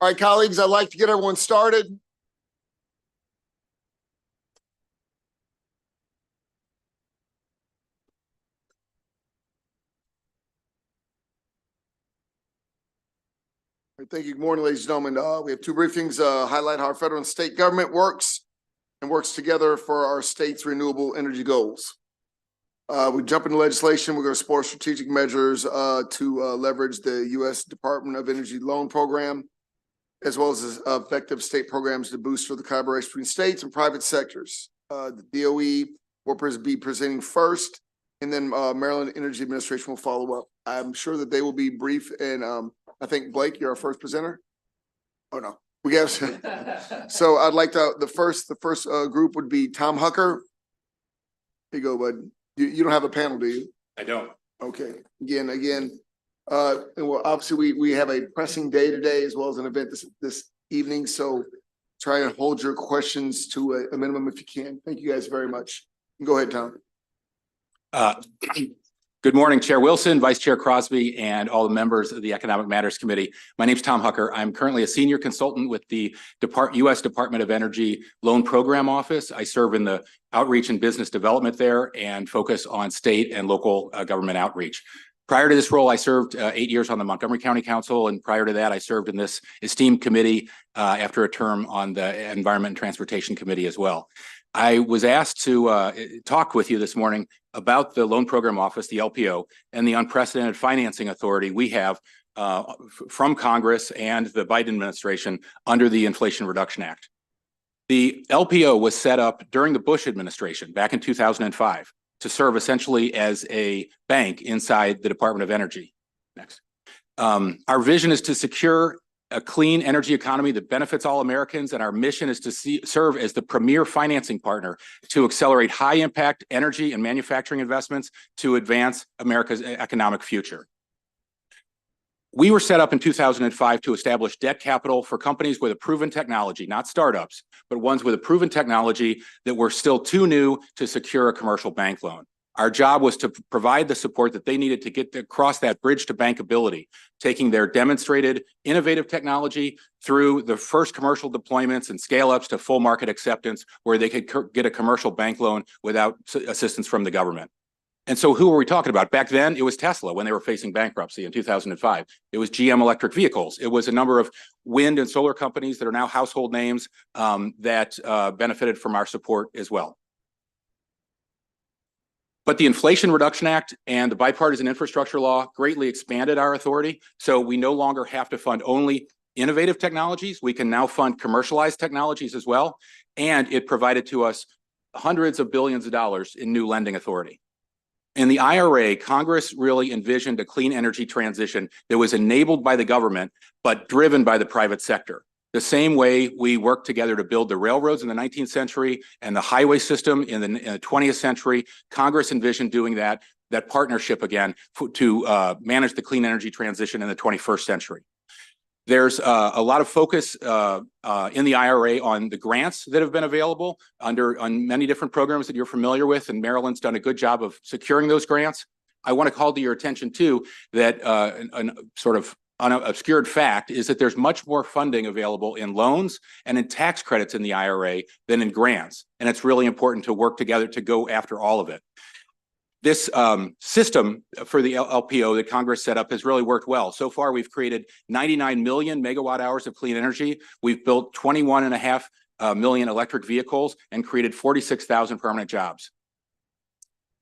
All right, colleagues, I'd like to get everyone started. Thank you. Good morning, ladies and gentlemen. We have two briefings, highlight how our federal and state government works together for our state's renewable energy goals. We jump into legislation. We're going to explore strategic measures to leverage the U.S. Department of Energy loan program, as well as effective state programs to boost the collaboration between states and private sectors. The DOE will be presenting first, and then Maryland Energy Administration will follow up. I'm sure that they will be brief, and I think, Blake, you're our first presenter. Oh, no. We have, so I'd like to, the first group would be Tom Hucker. Here you go, bud. You don't have a panel, do you? I don't. Okay. Again, and well, obviously we have a pressing day today as well as an event this evening. So try and hold your questions to a minimum if you can. Thank you guys very much. Go ahead, Tom. Good morning, Chair Wilson, Vice Chair Crosby, and all the members of the Economic Matters Committee. My name is Tom Hucker. I'm currently a senior consultant with the U.S. Department of Energy Loan Program Office. I serve in the outreach and business development there and focus on state and local government outreach. Prior to this role, I served 8 years on the Montgomery County Council, and prior to that, I served in this esteemed committee after a term on the Environment and Transportation Committee as well. I was asked to talk with you this morning about the Loan Program Office, the LPO, and the unprecedented financing authority we have from Congress and the Biden administration under the Inflation Reduction Act. The LPO was set up during the Bush administration back in 2005 to serve essentially as a bank inside the Department of Energy. Next. Our vision is to secure a clean energy economy that benefits all Americans, and our mission is to serve as the premier financing partner to accelerate high-impact energy and manufacturing investments to advance America's economic future. We were set up in 2005 to establish debt capital for companies with a proven technology, not startups, but ones with a proven technology that were still too new to secure a commercial bank loan. Our job was to provide the support that they needed to get across that bridge to bankability, taking their demonstrated innovative technology through the first commercial deployments and scale-ups to full market acceptance where they could get a commercial bank loan without assistance from the government. And so who were we talking about? Back then, it was Tesla when they were facing bankruptcy in 2005. It was GM Electric Vehicles. It was a number of wind and solar companies that are now household names that benefited from our support as well. But the Inflation Reduction Act and the bipartisan infrastructure law greatly expanded our authority. So we no longer have to fund only innovative technologies. We can now fund commercialized technologies as well. And it provided to us hundreds of billions of dollars in new lending authority. In the IRA, Congress really envisioned a clean energy transition that was enabled by the government, but driven by the private sector. The same way we worked together to build the railroads in the 19th century and the highway system in the 20th century, Congress envisioned doing that partnership again to manage the clean energy transition in the 21st century. There's a lot of focus in the IRA on the grants that have been available on many different programs that you're familiar with, and Maryland's done a good job of securing those grants. I want to call to your attention too that an sort of obscured fact is that there's much more funding available in loans and in tax credits in the IRA than in grants. And it's really important to work together to go after all of it. This system for the LPO that Congress set up has really worked well. So far, we've created 99 million megawatt hours of clean energy. We've built 21.5 million electric vehicles and created 46,000 permanent jobs.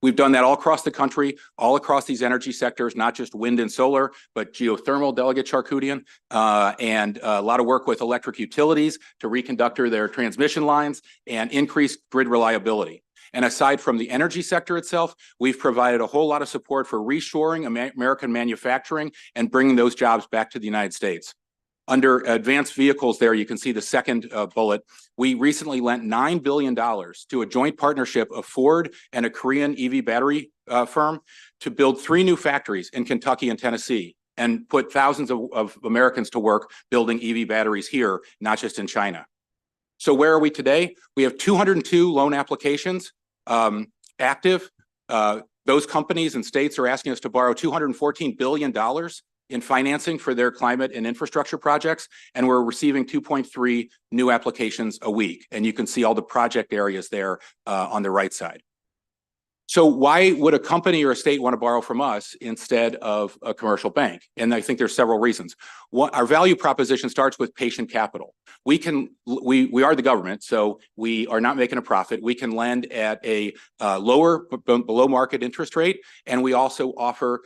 We've done that all across the country, all across these energy sectors, not just wind and solar, but geothermal, Delegate Charkoudian, and a lot of work with electric utilities to reconductor their transmission lines and increase grid reliability. And aside from the energy sector itself, we've provided a whole lot of support for reshoring American manufacturing and bringing those jobs back to the United States. Under advanced vehicles there, you can see the second bullet. We recently lent $9 billion to a joint partnership of Ford and a Korean EV battery firm to build 3 new factories in Kentucky and Tennessee and put thousands of Americans to work building EV batteries here, not just in China. So where are we today? We have 202 loan applications active. Those companies and states are asking us to borrow $214 billion in financing for their climate and infrastructure projects, and we're receiving 2.3 new applications a week. And you can see all the project areas there on the right side. So why would a company or a state want to borrow from us instead of a commercial bank? And I think there's several reasons. One, our value proposition starts with patient capital. We are the government, so we are not making a profit. We can lend at a lower, below market interest rate, and we also offer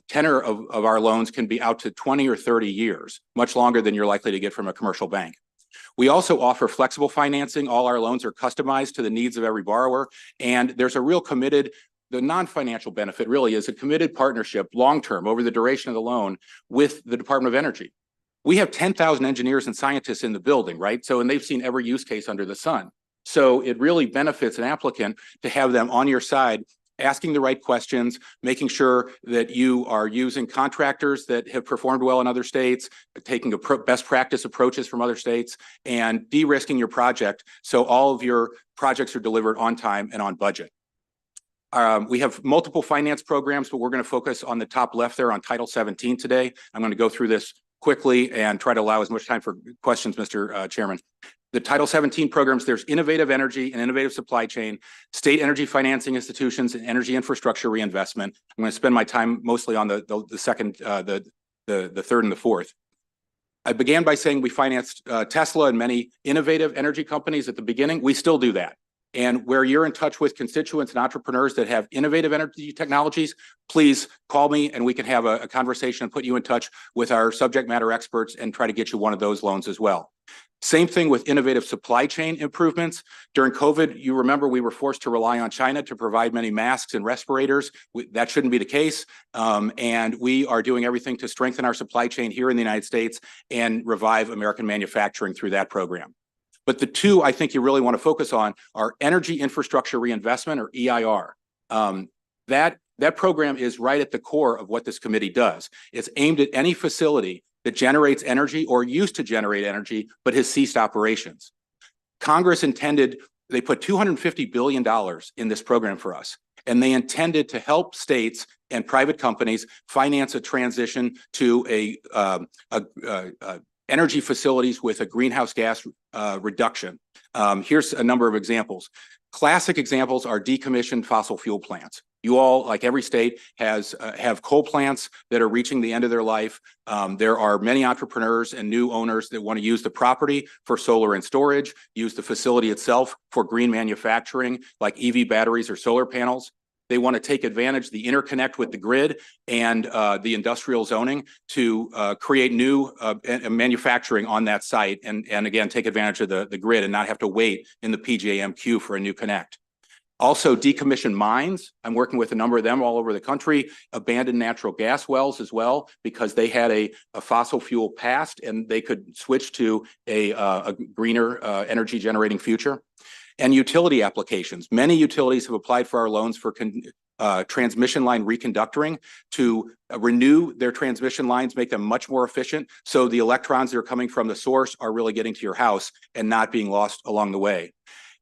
tenor of our loans can be out to 20 or 30 years, much longer than you're likely to get from a commercial bank. We also offer flexible financing. All our loans are customized to the needs of every borrower. And there's a real committed, the non-financial benefit really is a committed partnership long-term over the duration of the loan with the Department of Energy. We have 10,000 engineers and scientists in the building, right? So, and they've seen every use case under the sun. So it really benefits an applicant to have them on your side, asking the right questions, making sure that you are using contractors that have performed well in other states, taking best practice approaches from other states, and de-risking your project so all of your projects are delivered on time and on budget. We have multiple finance programs, but we're going to focus on the top left there on Title 17 today. I'm going to go through this quickly and try to allow as much time for questions, Mr. Chairman. The Title 17 programs, there's innovative energy and innovative supply chain, state energy financing institutions, and energy infrastructure reinvestment. I'm going to spend my time mostly on the second, the third and the fourth. I began by saying we financed Tesla and many innovative energy companies at the beginning. We still do that. And where you're in touch with constituents and entrepreneurs that have innovative energy technologies, please call me and we can have a conversation and put you in touch with our subject matter experts and try to get you one of those loans as well. Same thing with innovative supply chain improvements. During COVID, you remember we were forced to rely on China to provide many masks and respirators. That shouldn't be the case. And we are doing everything to strengthen our supply chain here in the United States and revive American manufacturing through that program. But the two I think you really want to focus on are energy infrastructure reinvestment, or EIR. That program is right at the core of what this committee does. It's aimed at any facility that generates energy or used to generate energy, but has ceased operations. Congress intended, they put $250 billion in this program for us, and they intended to help states and private companies finance a transition to energy facilities with a greenhouse gas reduction. Here's a number of examples. Classic examples are decommissioned fossil fuel plants. You all, like every state, have coal plants that are reaching the end of their life. There are many entrepreneurs and new owners that want to use the property for solar and storage, use the facility itself for green manufacturing, like EV batteries or solar panels. They want to take advantage, the interconnect with the grid and the industrial zoning to create new manufacturing on that site and again, take advantage of the grid and not have to wait in the PJM queue for a new connect. Also, decommissioned mines. I'm working with a number of them all over the country, abandoned natural gas wells as well, because they had a fossil fuel past and they could switch to a greener energy generating future. And utility applications. Many utilities have applied for our loans for transmission line reconductoring to renew their transmission lines, make them much more efficient, so the electrons that are coming from the source are really getting to your house and not being lost along the way.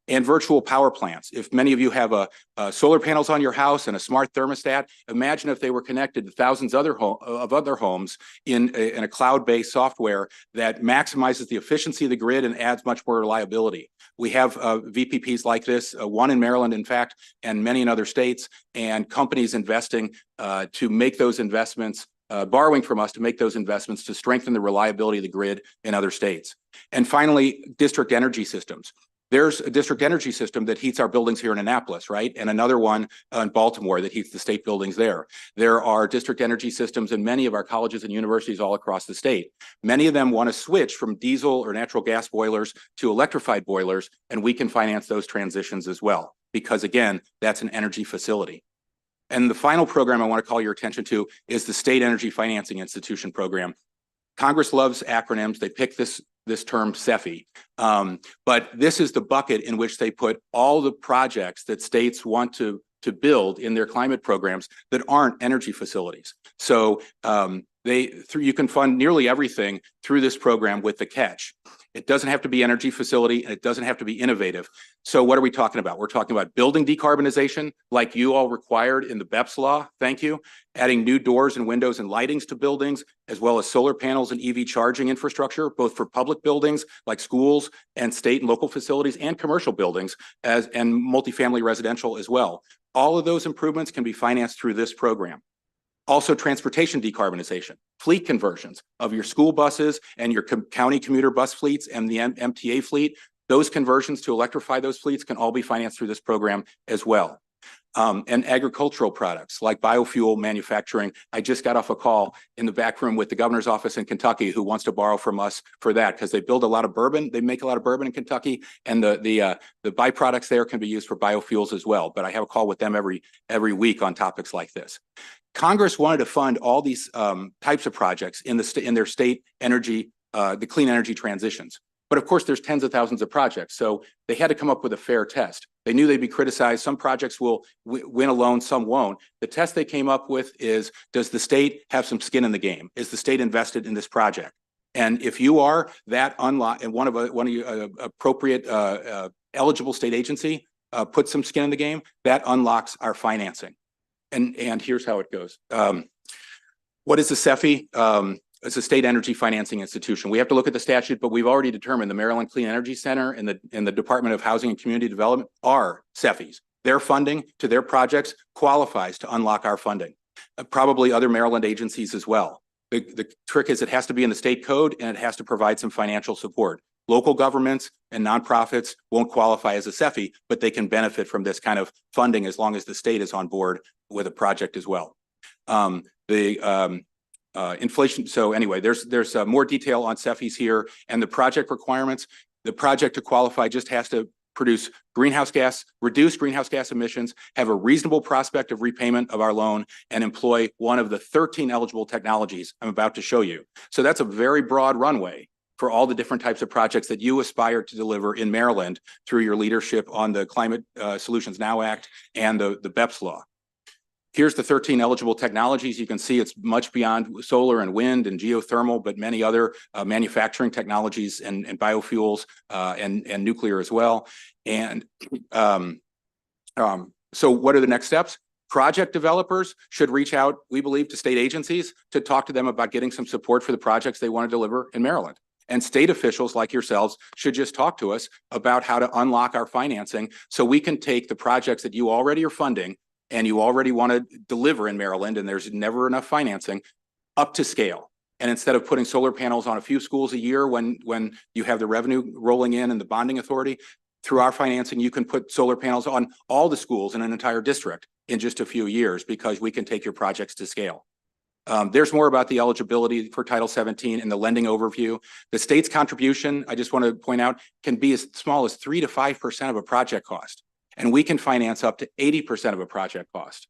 And virtual power plants. If many of you have solar panels on your house and a smart thermostat, imagine if they were connected to thousands of other homes in a cloud-based software that maximizes the efficiency of the grid and adds much more reliability. We have VPPs like this, one in Maryland, in fact, and many in other states, and companies investing to make those investments, borrowing from us to make those investments to strengthen the reliability of the grid in other states. And finally, district energy systems. There's a district energy system that heats our buildings here in Annapolis, right? And another one in Baltimore that heats the state buildings there. There are district energy systems in many of our colleges and universities all across the state. Many of them want to switch from diesel or natural gas boilers to electrified boilers, and we can finance those transitions as well, because again, that's an energy facility. And the final program I want to call your attention to is the State Energy Financing Institution program. Congress loves acronyms. They pick this term SEFI, but this is the bucket in which they put all the projects that states want to build in their climate programs that aren't energy facilities. So You can fund nearly everything through this program with the catch. It doesn't have to be energy facility, and it doesn't have to be innovative. So what are we talking about? We're talking about building decarbonization, like you all required in the BEPS law, thank you, adding new doors and windows and lightings to buildings, as well as solar panels and EV charging infrastructure, both for public buildings like schools and state and local facilities and commercial buildings and multifamily residential as well. All of those improvements can be financed through this program. Also, transportation decarbonization, fleet conversions of your school buses and your county commuter bus fleets and the MTA fleet. Those conversions to electrify those fleets can all be financed through this program as well. And agricultural products like biofuel manufacturing. I just got off a call in the back room with the governor's office in Kentucky who wants to borrow from us for that because they build a lot of bourbon. They make a lot of bourbon in Kentucky, and the byproducts there can be used for biofuels as well. But I have a call with them every week on topics like this. Congress wanted to fund all these types of projects in their state energy, the clean energy transitions. But of course, there's tens of thousands of projects. So they had to come up with a fair test. They knew they'd be criticized. Some projects will win a loan, some won't. The test they came up with is, does the state have some skin in the game? Is the state invested in this project? And if you are, that unlock and one of your appropriate eligible state agency put some skin in the game, that unlocks our financing. And here's how it goes. What is the CEFI? It's a state energy financing institution. We have to look at the statute, but we've already determined the Maryland Clean Energy Center and the Department of Housing and Community Development are CEFIs. Their funding to their projects qualifies to unlock our funding. Probably other Maryland agencies as well. The trick is it has to be in the state code and it has to provide some financial support. Local governments and nonprofits won't qualify as a CEFI, but they can benefit from this kind of funding as long as the state is on board with a project as well. Inflation. So anyway, there's more detail on CEFIs here and the project requirements. The project to qualify just has to produce reduce greenhouse gas emissions, have a reasonable prospect of repayment of our loan, and employ one of the 13 eligible technologies I'm about to show you. So that's a very broad runway for all the different types of projects that you aspire to deliver in Maryland through your leadership on the Climate Solutions Now Act and the BEPS law. Here's the 13 eligible technologies. You can see it's much beyond solar and wind and geothermal, but many other manufacturing technologies and biofuels and nuclear as well. And so what are the next steps? Project developers should reach out, we believe, to state agencies to talk to them about getting some support for the projects they want to deliver in Maryland. And state officials like yourselves should just talk to us about how to unlock our financing so we can take the projects that you already are funding and you already want to deliver in Maryland, and there's never enough financing, up to scale. And instead of putting solar panels on a few schools a year when you have the revenue rolling in and the bonding authority, through our financing, you can put solar panels on all the schools in an entire district in just a few years because we can take your projects to scale. There's more about the eligibility for Title 17 in the lending overview. The state's contribution, I just want to point out, can be as small as 3 to 5% of a project cost. And we can finance up to 80% of a project cost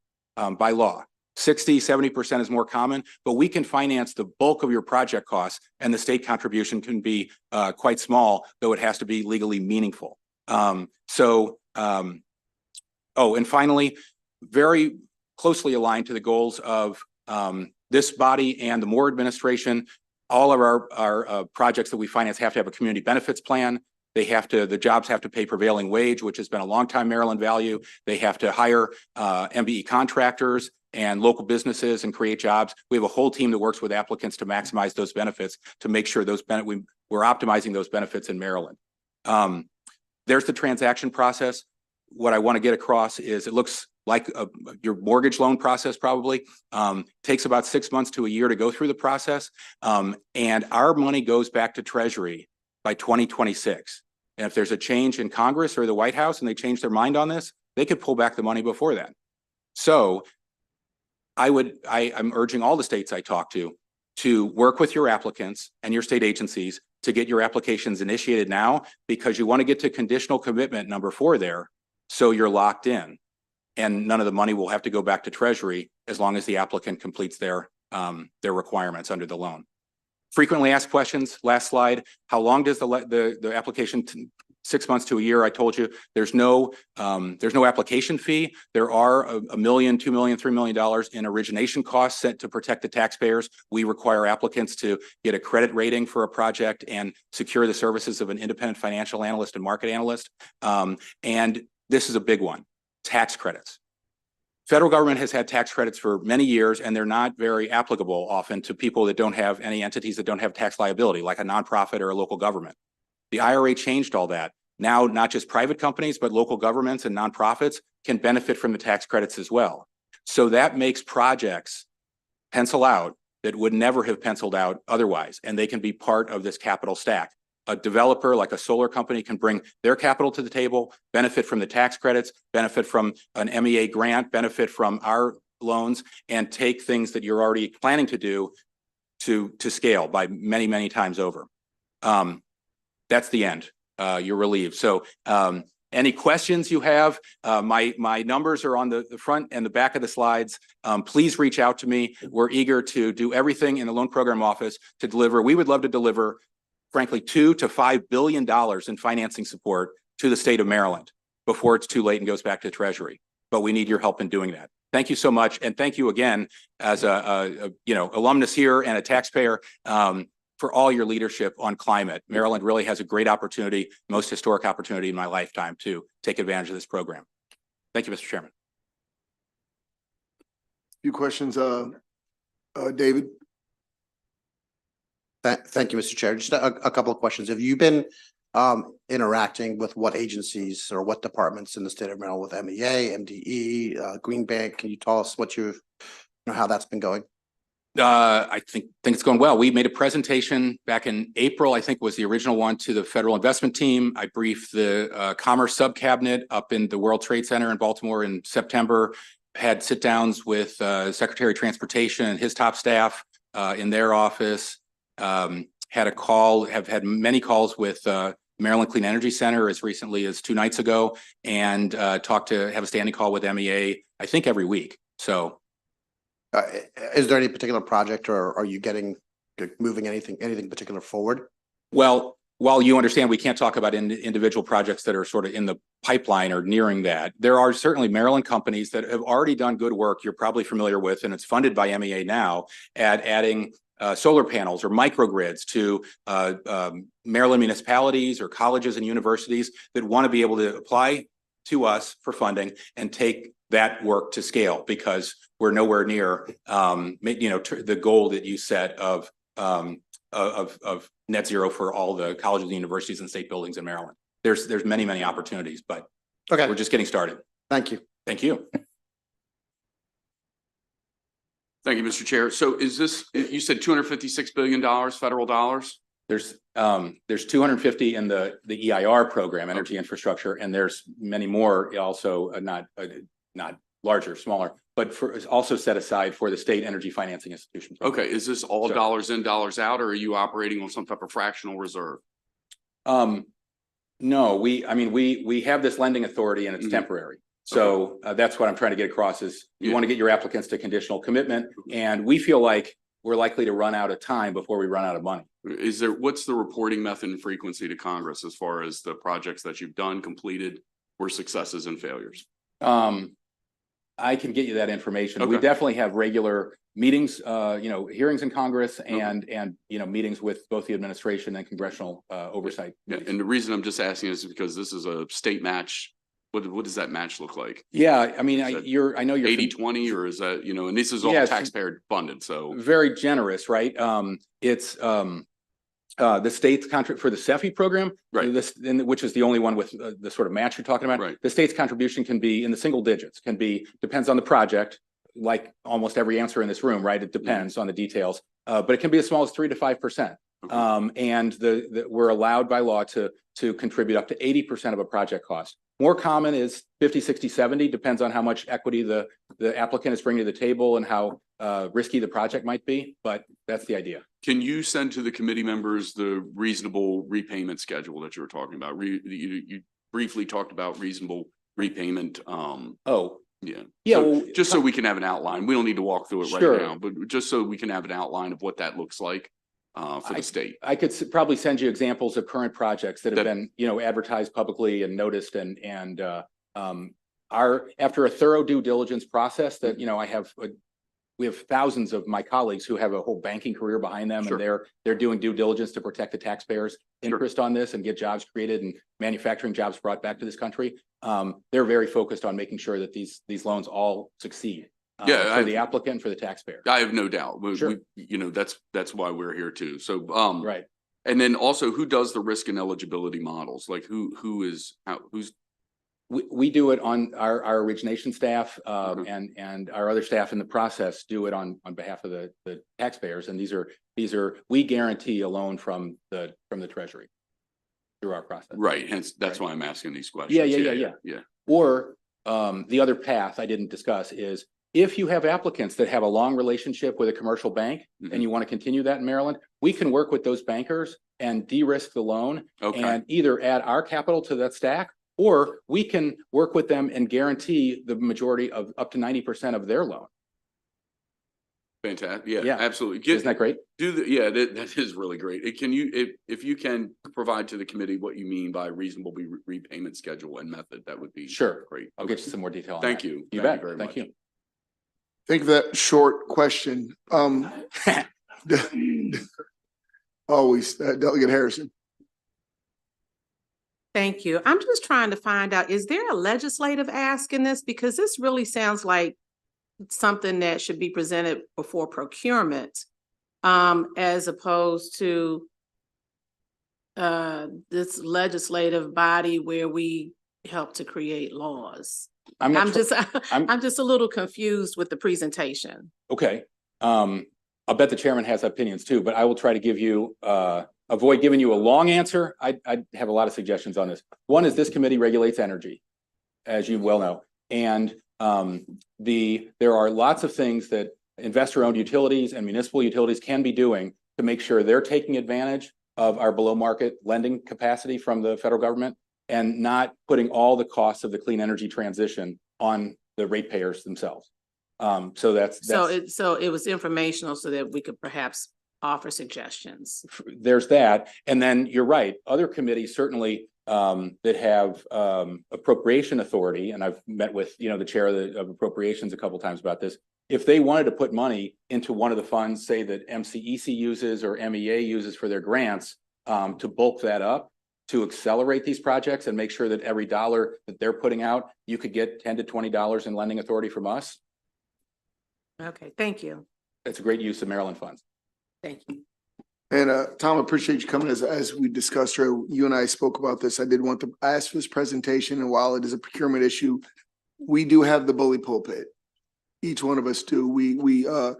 by law. 60, 70% is more common, but we can finance the bulk of your project costs, and the state contribution can be quite small, though it has to be legally meaningful. And finally, very closely aligned to the goals of this body and the Moore administration, all of our projects that we finance have to have a community benefits plan. The jobs have to pay prevailing wage, which has been a long time Maryland value. They have to hire MBE contractors and local businesses and create jobs. We have a whole team that works with applicants to maximize those benefits, to make sure we're optimizing those benefits in Maryland. There's the transaction process. What I want to get across is it looks like your mortgage loan process probably takes about 6 months to a year to go through the process. And our money goes back to Treasury by 2026. And if there's a change in Congress or the White House and they change their mind on this, they could pull back the money before that. So I'm urging all the states I talk to work with your applicants and your state agencies to get your applications initiated now, because you want to get to conditional commitment number 4 there, so you're locked in. And none of the money will have to go back to Treasury as long as the applicant completes their requirements under the loan. Frequently asked questions, last slide. How long does the application 6 months to a year. I told you there's no application fee. There are $1 million, $2 million, $3 million in origination costs set to protect the taxpayers. We require applicants to get a credit rating for a project and secure the services of an independent financial analyst and market analyst. And this is a big one, tax credits. Federal government has had tax credits for many years, and they're not very applicable often to people that don't have any entities that don't have tax liability, like a nonprofit or a local government. The IRA changed all that. Now, not just private companies, but local governments and nonprofits can benefit from the tax credits as well. So that makes projects pencil out that would never have penciled out otherwise, and they can be part of this capital stack. A developer like a solar company can bring their capital to the table, benefit from the tax credits, benefit from an MEA grant, benefit from our loans, and take things that you're already planning to do to scale by many, many times over. That's the end. You're relieved. So any questions you have, my numbers are on the front and the back of the slides. Please reach out to me. We're eager to do everything in the loan program office to deliver. We would love to deliver, frankly, $2 to $5 billion in financing support to the state of Maryland before it's too late and goes back to Treasury. But we need your help in doing that. Thank you so much. And thank you again as a alumnus here and a taxpayer for all your leadership on climate. Maryland really has a great opportunity, most historic opportunity in my lifetime to take advantage of this program. Thank you, Mr. Chairman. A few questions, David. Thank you, Mr. Chair. Just a couple of questions. Have you been interacting with what agencies or what departments in the state of Maryland with MEA, MDE, Green Bank? Can you tell us what how that's been going? I think it's going well. We made a presentation back in April, I think was the original one, to the federal investment team. I briefed the Commerce Subcabinet up in the World Trade Center in Baltimore in September, had sit downs with Secretary of Transportation and his top staff in their office, had many calls with Maryland Clean Energy Center as recently as 2 nights ago, and have a standing call with MEA, I think every week. So is there any particular project, or are you moving anything particular forward? Well, while you understand we can't talk about individual projects that are sort of in the pipeline or nearing that, there are certainly Maryland companies that have already done good work you're probably familiar with, and it's funded by MEA now, at adding solar panels or microgrids to Maryland municipalities or colleges and universities that want to be able to apply to us for funding and take that work to scale, because we're nowhere near the goal that you set of net zero for all the colleges and universities and state buildings in Maryland. There's many opportunities, but okay, we're just getting started. Thank you. Thank you. Thank you, Mr. Chair. So is this, you said $256 billion federal dollars? There's 250 in the EIR program, energy infrastructure, and there's many more also, not larger, smaller, but it's also set aside for the state energy financing institution program. Okay, is this all dollars in, dollars out, or are you operating on some type of fractional reserve? No, we have this lending authority and it's temporary. So that's what I'm trying to get across is you want to get your applicants to conditional commitment, and we feel like we're likely to run out of time before we run out of money. What's the reporting method and frequency to Congress as far as the projects that you've done, completed, or successes and failures? I can get you that information. We definitely have regular meetings, hearings in Congress and meetings with both the administration and congressional oversight. Yeah, and the reason I'm just asking is because this is a state match. What does that match look like? Yeah, I mean, I know you're 80-20, or is that, and this is all taxpayer funded, so very generous, right? It's the state's contract for the CEFI program, right? Which is the only one with the sort of match you're talking about. Right. The state's contribution can be in the single digits, depends on the project, like almost every answer in this room, right? It depends on the details, but it can be as small as 3 to 5%. And we're allowed by law to contribute up to 80% of a project cost. More common is 50, 60, 70, depends on how much equity the applicant is bringing to the table and how risky the project might be, but that's the idea. Can you send to the committee members the reasonable repayment schedule that you were talking about? You briefly talked about reasonable repayment. Yeah. So, just so we can have an outline. We don't need to walk through it right now, but just so we can have an outline of what that looks like. for the state. I could probably send you examples of current projects that have That- been, advertised publicly and noticed after a thorough due diligence process that, we have thousands of my colleagues who have a whole banking career behind them, Sure. and they're doing due diligence to protect the taxpayers' Sure. interest on this and get jobs created and manufacturing jobs brought back to this country. They're very focused on making sure that these loans all succeed. For the applicant, for the taxpayer. I have no doubt. Sure. That's why we're here too. So, Right. and then also who does the risk and eligibility models? Like who's We do it on our origination staff, Mhm. and our other staff in the process do it on behalf of the taxpayers. And we guarantee a loan from the Treasury through our process. right. Hence, that's Right. why I'm asking these questions. Yeah. Or the other path I didn't discuss is if you have applicants that have a long relationship with a commercial bank Mhm. and you want to continue that in Maryland, we can work with those bankers and de-risk the loan Okay. and either add our capital to that stack, or we can work with them and guarantee the majority of up to 90% of their loan. Fantastic. Yeah, Yeah. absolutely. Isn't that great? That is really great. If you can provide to the committee what you mean by reasonable repayment schedule and method, that would be Sure. great. I'll get you some more detail on Thank that. you. You Thank bet. very Thank much. you. Thank you for that short question. Always, Delegate Harrison. Thank you. I'm just trying to find out, is there a legislative ask in this? Because this really sounds like something that should be presented before procurement, as opposed to this legislative body where we help to create laws. I'm just a little confused with the presentation. Okay. I'll bet the chairman has opinions too, but I will try to give you, avoid giving you a long answer. I have a lot of suggestions on this. One is this committee regulates energy, as you well know. And there are lots of things that investor-owned utilities and municipal utilities can be doing to make sure they're taking advantage of our below-market lending capacity from the federal government and not putting all the costs of the clean energy transition on the ratepayers themselves. So it was informational so that we could perhaps offer suggestions. There's that. And then you're right, other committees certainly that have appropriation authority, and I've met with the chair of appropriations a couple of times about this. If they wanted to put money into one of the funds, say that MCEC uses or MEA uses for their grants, to bulk that up, to accelerate these projects and make sure that every dollar that they're putting out, you could get $10 to $20 in lending authority from us. Okay, thank you. It's a great use of Maryland funds. Thank you. And Tom, I appreciate you coming. As we discussed, you and I spoke about this. I did want to ask for this presentation, and while it is a procurement issue, we do have the bully pulpit. Each one of us do. Whether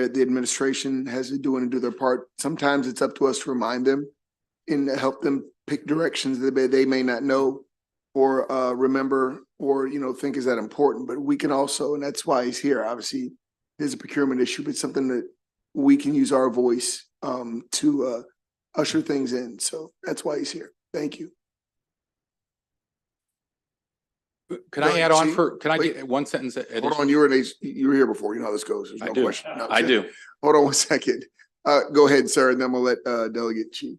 the administration has to do their part, sometimes it's up to us to remind them and help them pick directions that they may not know or remember or think is that important. But we can also, and that's why he's here. Obviously, it is a procurement issue, but something that we can use our voice to usher things in. So that's why he's here. Thank you. Can I add on Chief, can I wait. get one sentence? Hold on, you were here before. You know how this goes. There's I no do. question. No, I do. Hold on one second. Go ahead, sir, and then we'll let Delegate Chief.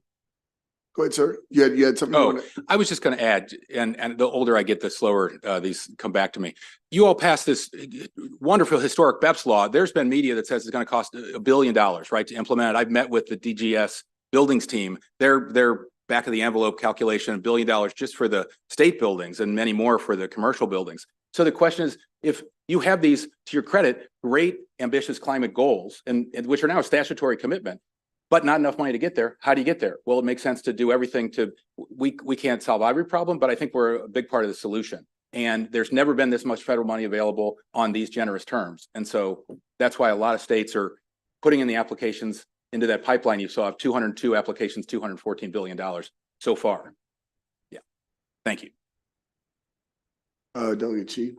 Go ahead, sir. You had something. Oh, I was just going to add, and the older I get, the slower these come back to me. You all passed this wonderful historic BEPS law. There's been media that says it's going to cost $1 billion, right, to implement it. I've met with the DGS buildings team. Their back of the envelope calculation, $1 billion just for the state buildings and many more for the commercial buildings. So the question is, if you have these, to your credit, great ambitious climate goals, and which are now a statutory commitment, but not enough money to get there, how do you get there? Well, it makes sense to do everything we can't solve every problem, but I think we're a big part of the solution. And there's never been this much federal money available on these generous terms. And so that's why a lot of states are putting in the applications into that pipeline. You saw 202 applications, $214 billion so far. Yeah, thank you. Delegate Chief.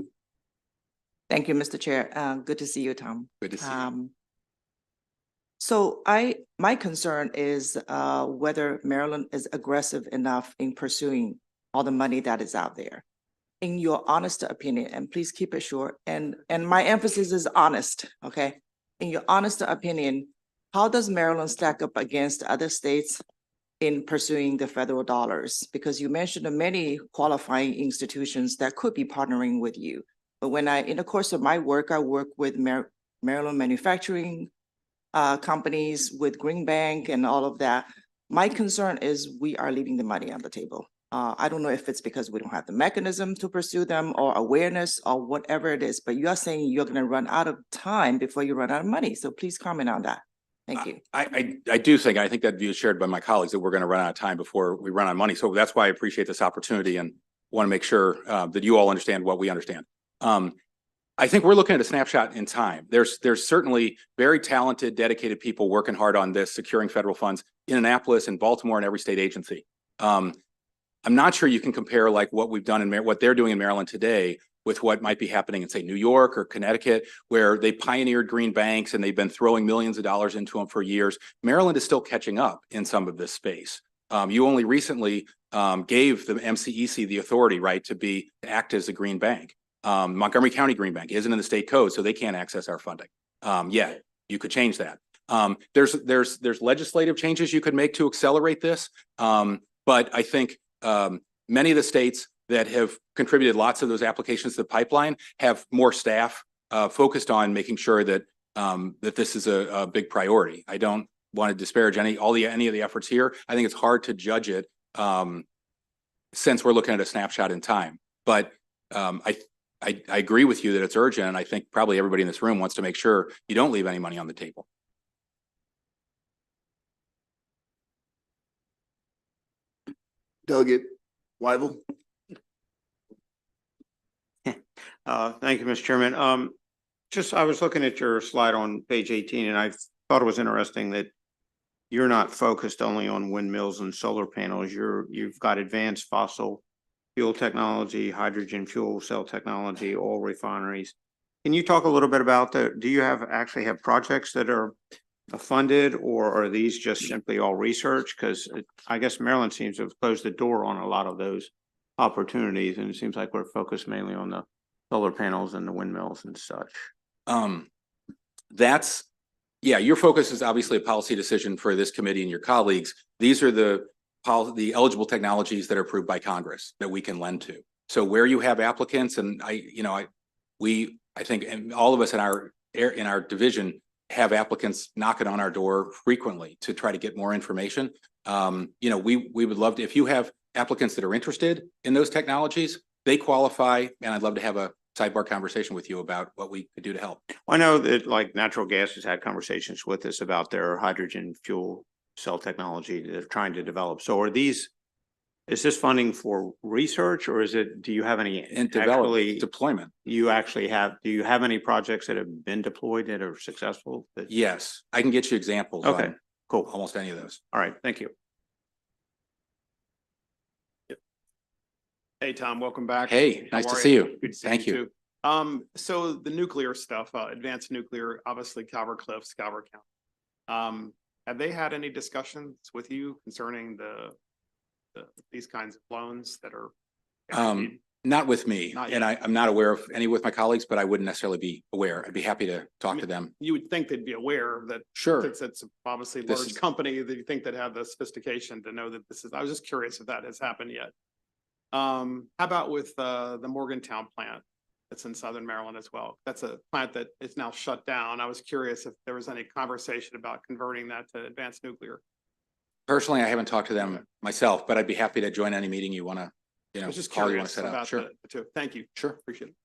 Thank you, Mr. Chair. Good to see you, Tom. Good to see you. So my concern is whether Maryland is aggressive enough in pursuing all the money that is out there. In your honest opinion, and please keep it short, and my emphasis is honest, okay? In your honest opinion, how does Maryland stack up against other states in pursuing the federal dollars? Because you mentioned many qualifying institutions that could be partnering with you. But when in the course of my work, I work with Maryland manufacturing companies, with Green Bank and all of that. My concern is we are leaving the money on the table. I don't know if it's because we don't have the mechanism to pursue them or awareness or whatever it is, but you are saying you're going to run out of time before you run out of money. So please comment on that. Thank you. I do think, I think that view is shared by my colleagues that we're going to run out of time before we run out of money. So that's why I appreciate this opportunity and want to make sure that you all understand what we understand. I think we're looking at a snapshot in time. There's certainly very talented, dedicated people working hard on this, securing federal funds in Annapolis and Baltimore and every state agency. I'm not sure you can compare like what we've done in what they're doing in Maryland today with what might be happening in, say, New York or Connecticut, where they pioneered green banks and they've been throwing millions of dollars into them for years. Maryland is still catching up in some of this space. You only recently gave the MCEC the authority, right, to act as a green bank. Montgomery County Green Bank isn't in the state code, so they can't access our funding. Yet you could change that. There's legislative changes you could make to accelerate this. But I think many of the states that have contributed lots of those applications to the pipeline have more staff focused on making sure that that this is a big priority. I don't want to disparage any of the efforts here. I think it's hard to judge it since we're looking at a snapshot in time. But I agree with you that it's urgent, and I think probably everybody in this room wants to make sure you don't leave any money on the table. Delegate Weigel. Thank you, Mr. Chairman. I was looking at your slide on page 18, and I thought it was interesting that you're not focused only on windmills and solar panels. You've got advanced fossil fuel technology, hydrogen fuel cell technology, oil refineries. Can you talk a little bit about do you actually have projects that are funded, or are these just simply all research? Because I guess Maryland seems to have closed the door on a lot of those opportunities, and it seems like we're focused mainly on the solar panels and the windmills and such. Your focus is obviously a policy decision for this committee and your colleagues. These are the eligible technologies that are approved by Congress that we can lend to. So where you have applicants, and I think and all of us in our division have applicants knocking on our door frequently to try to get more information. We would love to, if you have applicants that are interested in those technologies, they qualify, and I'd love to have a sidebar conversation with you about what we could do to help. I know that like natural gas has had conversations with us about their hydrogen fuel cell technology that they're trying to develop. So is this funding for research, or do you have any deployment? Do you have any projects that have been deployed that are successful? Yes, I can get you examples. Okay, cool. Almost any of those. All right, thank you. Hey, Tom, welcome back. Hey, nice to see you. Good to see Thank you. Too. So the nuclear stuff, advanced nuclear, obviously Calvert Cliffs, Calvert County. Have they had any discussions with you concerning these kinds of loans that are? Not with me, Not and I'm not aware of any with my colleagues, but I wouldn't necessarily be aware. I'd be happy to talk to them. You would think they'd be aware that. Sure. It's obviously a large company that you think that have the sophistication to know that this is. I was just curious if that has happened yet. How about with the Morgantown plant that's in Southern Maryland as well? That's a plant that is now shut down. I was curious if there was any conversation about converting that to advanced nuclear. Personally, I haven't talked to them myself, but I'd be happy to join any meeting you want to, I was just call you want curious to set up. about Sure. the two. Thank you. Sure. Appreciate it.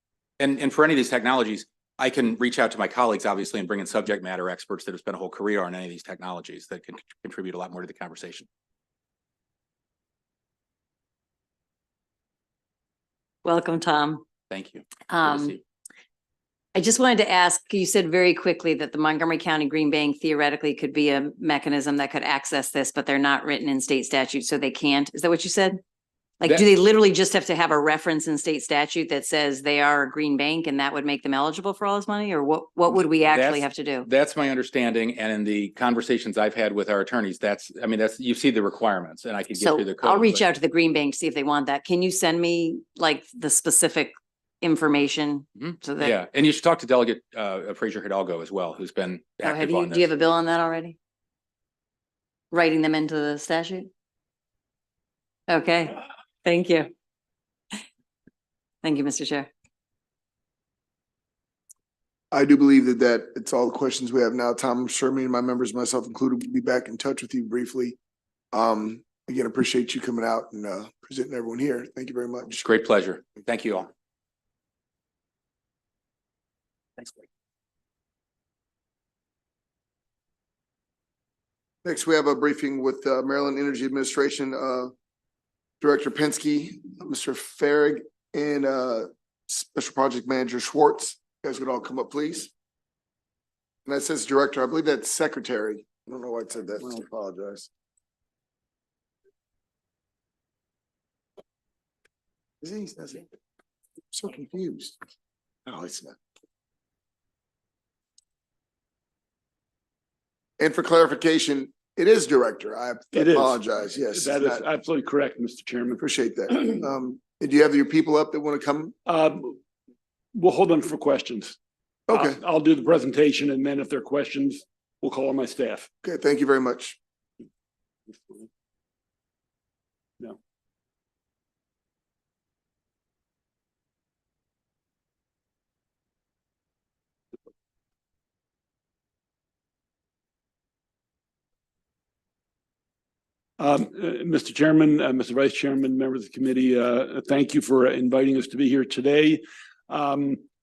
And for any of these technologies, I can reach out to my colleagues, obviously, and bring in subject matter experts that have spent a whole career on any of these technologies that can contribute a lot more to the conversation. Welcome, Tom. Thank you. Good to see you. I just wanted to ask, you said very quickly that the Montgomery County Green Bank theoretically could be a mechanism that could access this, but they're not written in state statute, so they can't. Is that what you said? Like, do they literally just have to have a reference in state statute that says they are a green bank and that would make them eligible for all this money? Or what would we actually have to do? That's my understanding. And in the conversations I've had with our attorneys, you see the requirements, and I can get you the code. I'll reach out to the green bank to see if they want that. Can you send me like the specific information Mhm. so that. Yeah, and you should talk to Delegate Fraser Hidalgo as well, who's been Oh, have active you, on do you this. have a bill on that already? Writing them into the statute? Okay, thank you. Thank you, Mr. Chair. I do believe that it's all the questions we have now. Tom, I'm sure me and my members, myself included, will be back in touch with you briefly. Again, appreciate you coming out and presenting everyone here. Thank you very much. Great pleasure. Thank you all. Thanks, Blake. Next, we have a briefing with Maryland Energy Administration Director Penske, Mr. Farrig, and Special Project Manager Schwartz. You guys would all come up, please. And that says Director. I believe that's Secretary. I don't know why it said that. I apologize. Is he? Is he? I'm so confused. No, it's not. And for clarification, it is Director. I It is. apologize. Yes. That it's is not. absolutely correct, Mr. Chairman. Appreciate that. Do you have your people up that want to come? We'll hold on for questions. Okay. I'll do the presentation, and then if there are questions, we'll call on my staff. Okay. Thank you very much. No. Mr. Chairman, Mr. Vice Chairman, members of the committee, thank you for inviting us to be here today.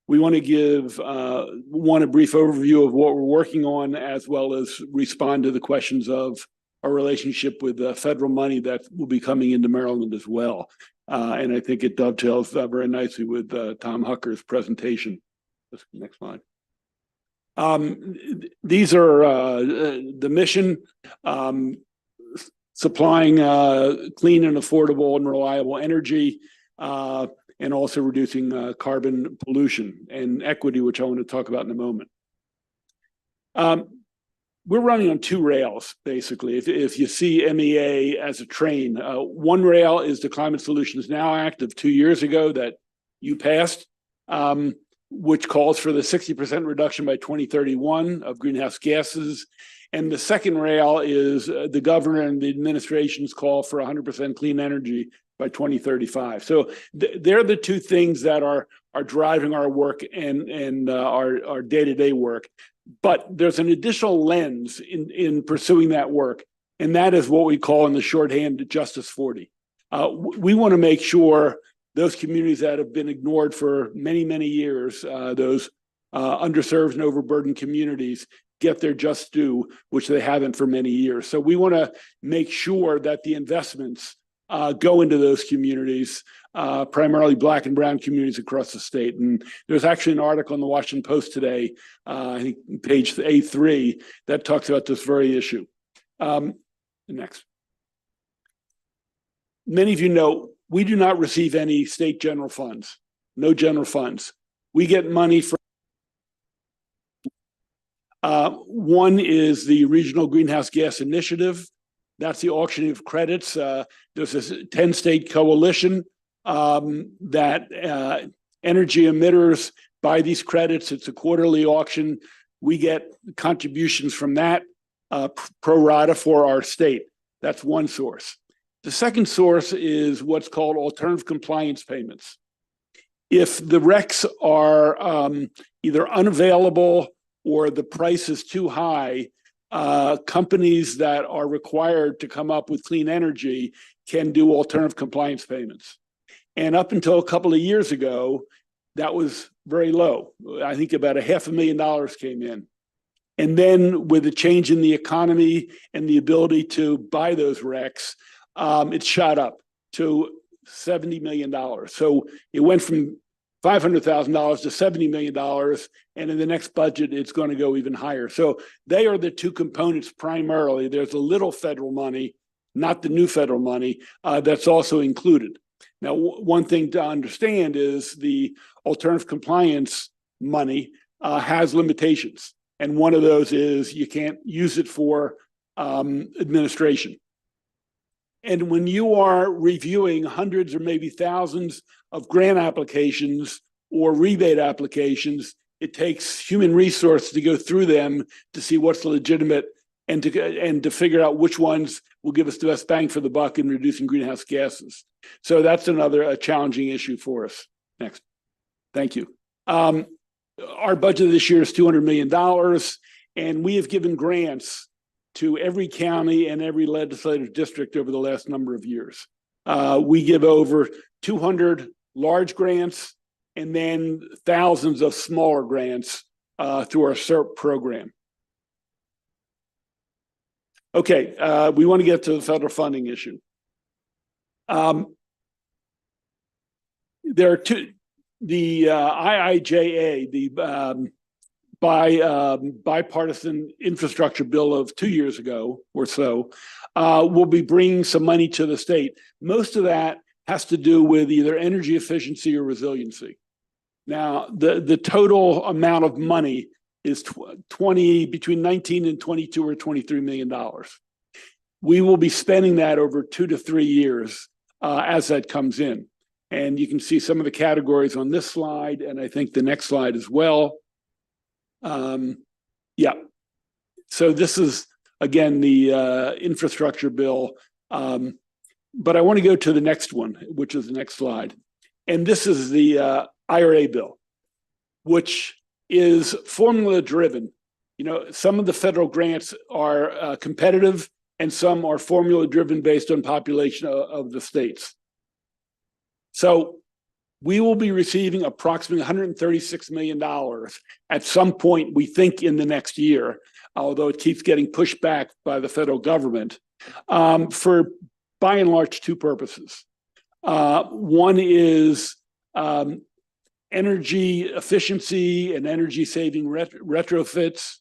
We want to give a brief overview of what we're working on, as well as respond to the questions of our relationship with federal money that will be coming into Maryland as well. And I think it dovetails very nicely with Tom Hucker's presentation. Next slide. These are the mission. Supplying clean and affordable and reliable energy, and also reducing carbon pollution and equity, which I want to talk about in a moment. We're running on two rails, basically. If you see MEA as a train, one rail is the Climate Solutions Now Act of 2 years ago that you passed, which calls for the 60% reduction by 2031 of greenhouse gases. And the second rail is the governor and the administration's call for 100% clean energy by 2035. So they're the two things that are driving our work and our day-to-day work. But there's an additional lens in pursuing that work, and that is what we call in the shorthand Justice 40. We want to make sure those communities that have been ignored for many, many years, those underserved and overburdened communities, get their just due, which they haven't for many years. So we want to make sure that the investments go into those communities, primarily Black and brown communities across the state. And there's actually an article in the Washington Post today, I think page A3, that talks about this very issue. Next. Many of you know, we do not receive any state general funds, no general funds. We get money from one is the Regional Greenhouse Gas Initiative. That's the auctioning of credits. There's this 10-state coalition that energy emitters buy these credits. It's a quarterly auction. We get contributions from that pro rata for our state. That's one source. The second source is what's called alternative compliance payments. If the RECs are either unavailable or the price is too high, companies that are required to come up with clean energy can do alternative compliance payments. And up until a couple of years ago, that was very low. I think about $500,000 came in. And then with the change in the economy and the ability to buy those RECs, it shot up to $70 million. So it went from $500,000 to $70 million. And in the next budget, it's going to go even higher. So they are the two components primarily. There's a little federal money, not the new federal money, that's also included. Now, one thing to understand is the alternative compliance money has limitations. And one of those is you can't use it for administration. And when you are reviewing hundreds or maybe thousands of grant applications or rebate applications, it takes human resource to go through them to see what's legitimate and to figure out which ones will give us the best bang for the buck in reducing greenhouse gases. So that's another challenging issue for us. Next. Thank you. Our budget this year is $200 million, and we have given grants to every county and every legislative district over the last number of years. We give over 200 large grants and then thousands of smaller grants through our SERP program. Okay, we want to get to the federal funding issue. There are two, the IIJA, the bipartisan infrastructure bill of 2 years ago or so, will be bringing some money to the state. Most of that has to do with either energy efficiency or resiliency. Now, the total amount of money is between 19 and 22 or $23 million. We will be spending that over 2 to 3 years as that comes in. And you can see some of the categories on this slide, and I think the next slide as well. Yeah. So this is, again, the infrastructure bill. But I want to go to the next one, which is the next slide. And this is the IRA bill, which is formula driven. You know, some of the federal grants are competitive and some are formula driven based on population of the states. So we will be receiving approximately $136 million at some point, we think, in the next year, although it keeps getting pushed back by the federal government, for by and large two purposes. One is energy efficiency and energy saving retrofits.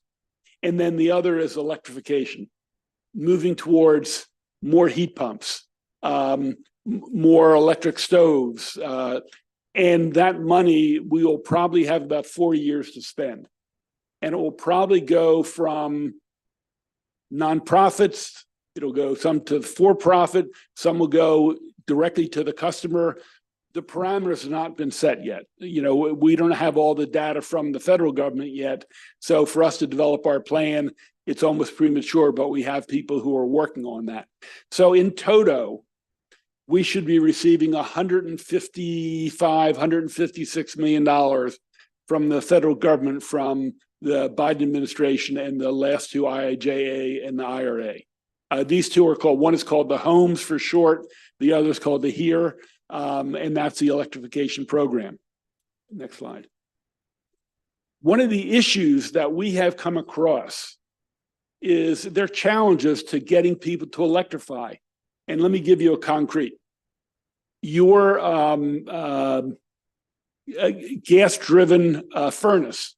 And then the other is electrification, moving towards more heat pumps, more electric stoves. And that money, we will probably have about 4 years to spend. And it will probably go from nonprofits, it'll go some to for-profit, some will go directly to the customer. The parameters have not been set yet. You know, we don't have all the data from the federal government yet. So for us to develop our plan, it's almost premature, but we have people who are working on that. So in toto, we should be receiving $156 million from the federal government from the Biden administration and the last two, IIJA and the IRA. These two are called, one is called the HOMES for short, the other is called the HERE, and that's the electrification program. Next slide. One of the issues that we have come across is there are challenges to getting people to electrify. And let me give you a concrete. Your gas-driven furnace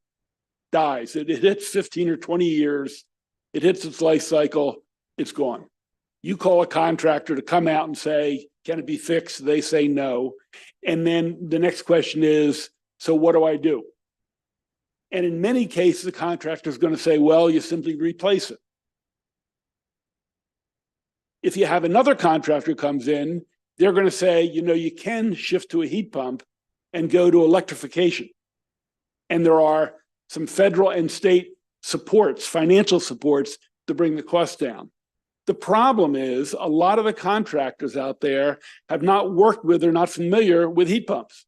dies. It hits 15 or 20 years. It hits its life cycle. It's gone. You call a contractor to come out and say, can it be fixed? They say no. And then the next question is, so what do I do? And in many cases, the contractor is going to say, well, you simply replace it. If you have another contractor who comes in, they're going to say, you know, you can shift to a heat pump and go to electrification. And there are some federal and state supports, financial supports, to bring the cost down. The problem is a lot of the contractors out there have not worked with or not familiar with heat pumps.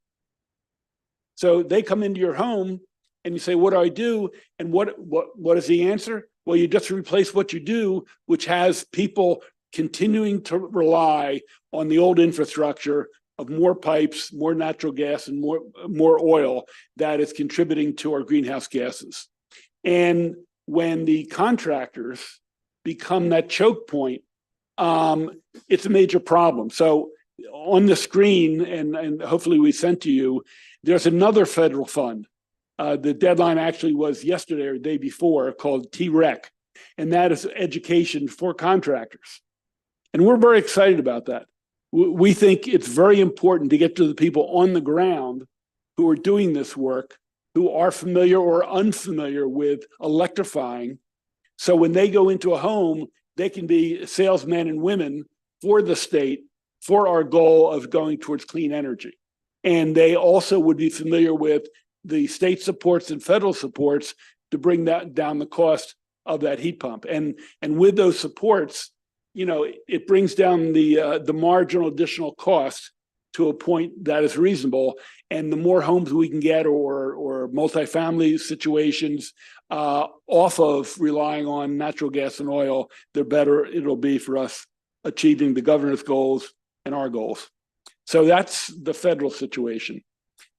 So they come into your home and you say, what do I do? And what is the answer? Well, you just replace what you do, which has people continuing to rely on the old infrastructure of more pipes, more natural gas, and more oil that is contributing to our greenhouse gases. And when the contractors become that choke point, it's a major problem. So on the screen, and hopefully we sent to you, there's another federal fund. The deadline actually was yesterday or the day before, called TREC, and that is education for contractors. And we're very excited about that. We think it's very important to get to the people on the ground who are doing this work, who are familiar or unfamiliar with electrifying. So when they go into a home, they can be salesmen and women for the state, for our goal of going towards clean energy. And they also would be familiar with the state supports and federal supports to bring that down the cost of that heat pump. And with those supports, you know, it brings down the marginal additional cost to a point that is reasonable. And the more homes we can get or multifamily situations off of relying on natural gas and oil, the better it'll be for us achieving the governor's goals and our goals. So that's the federal situation.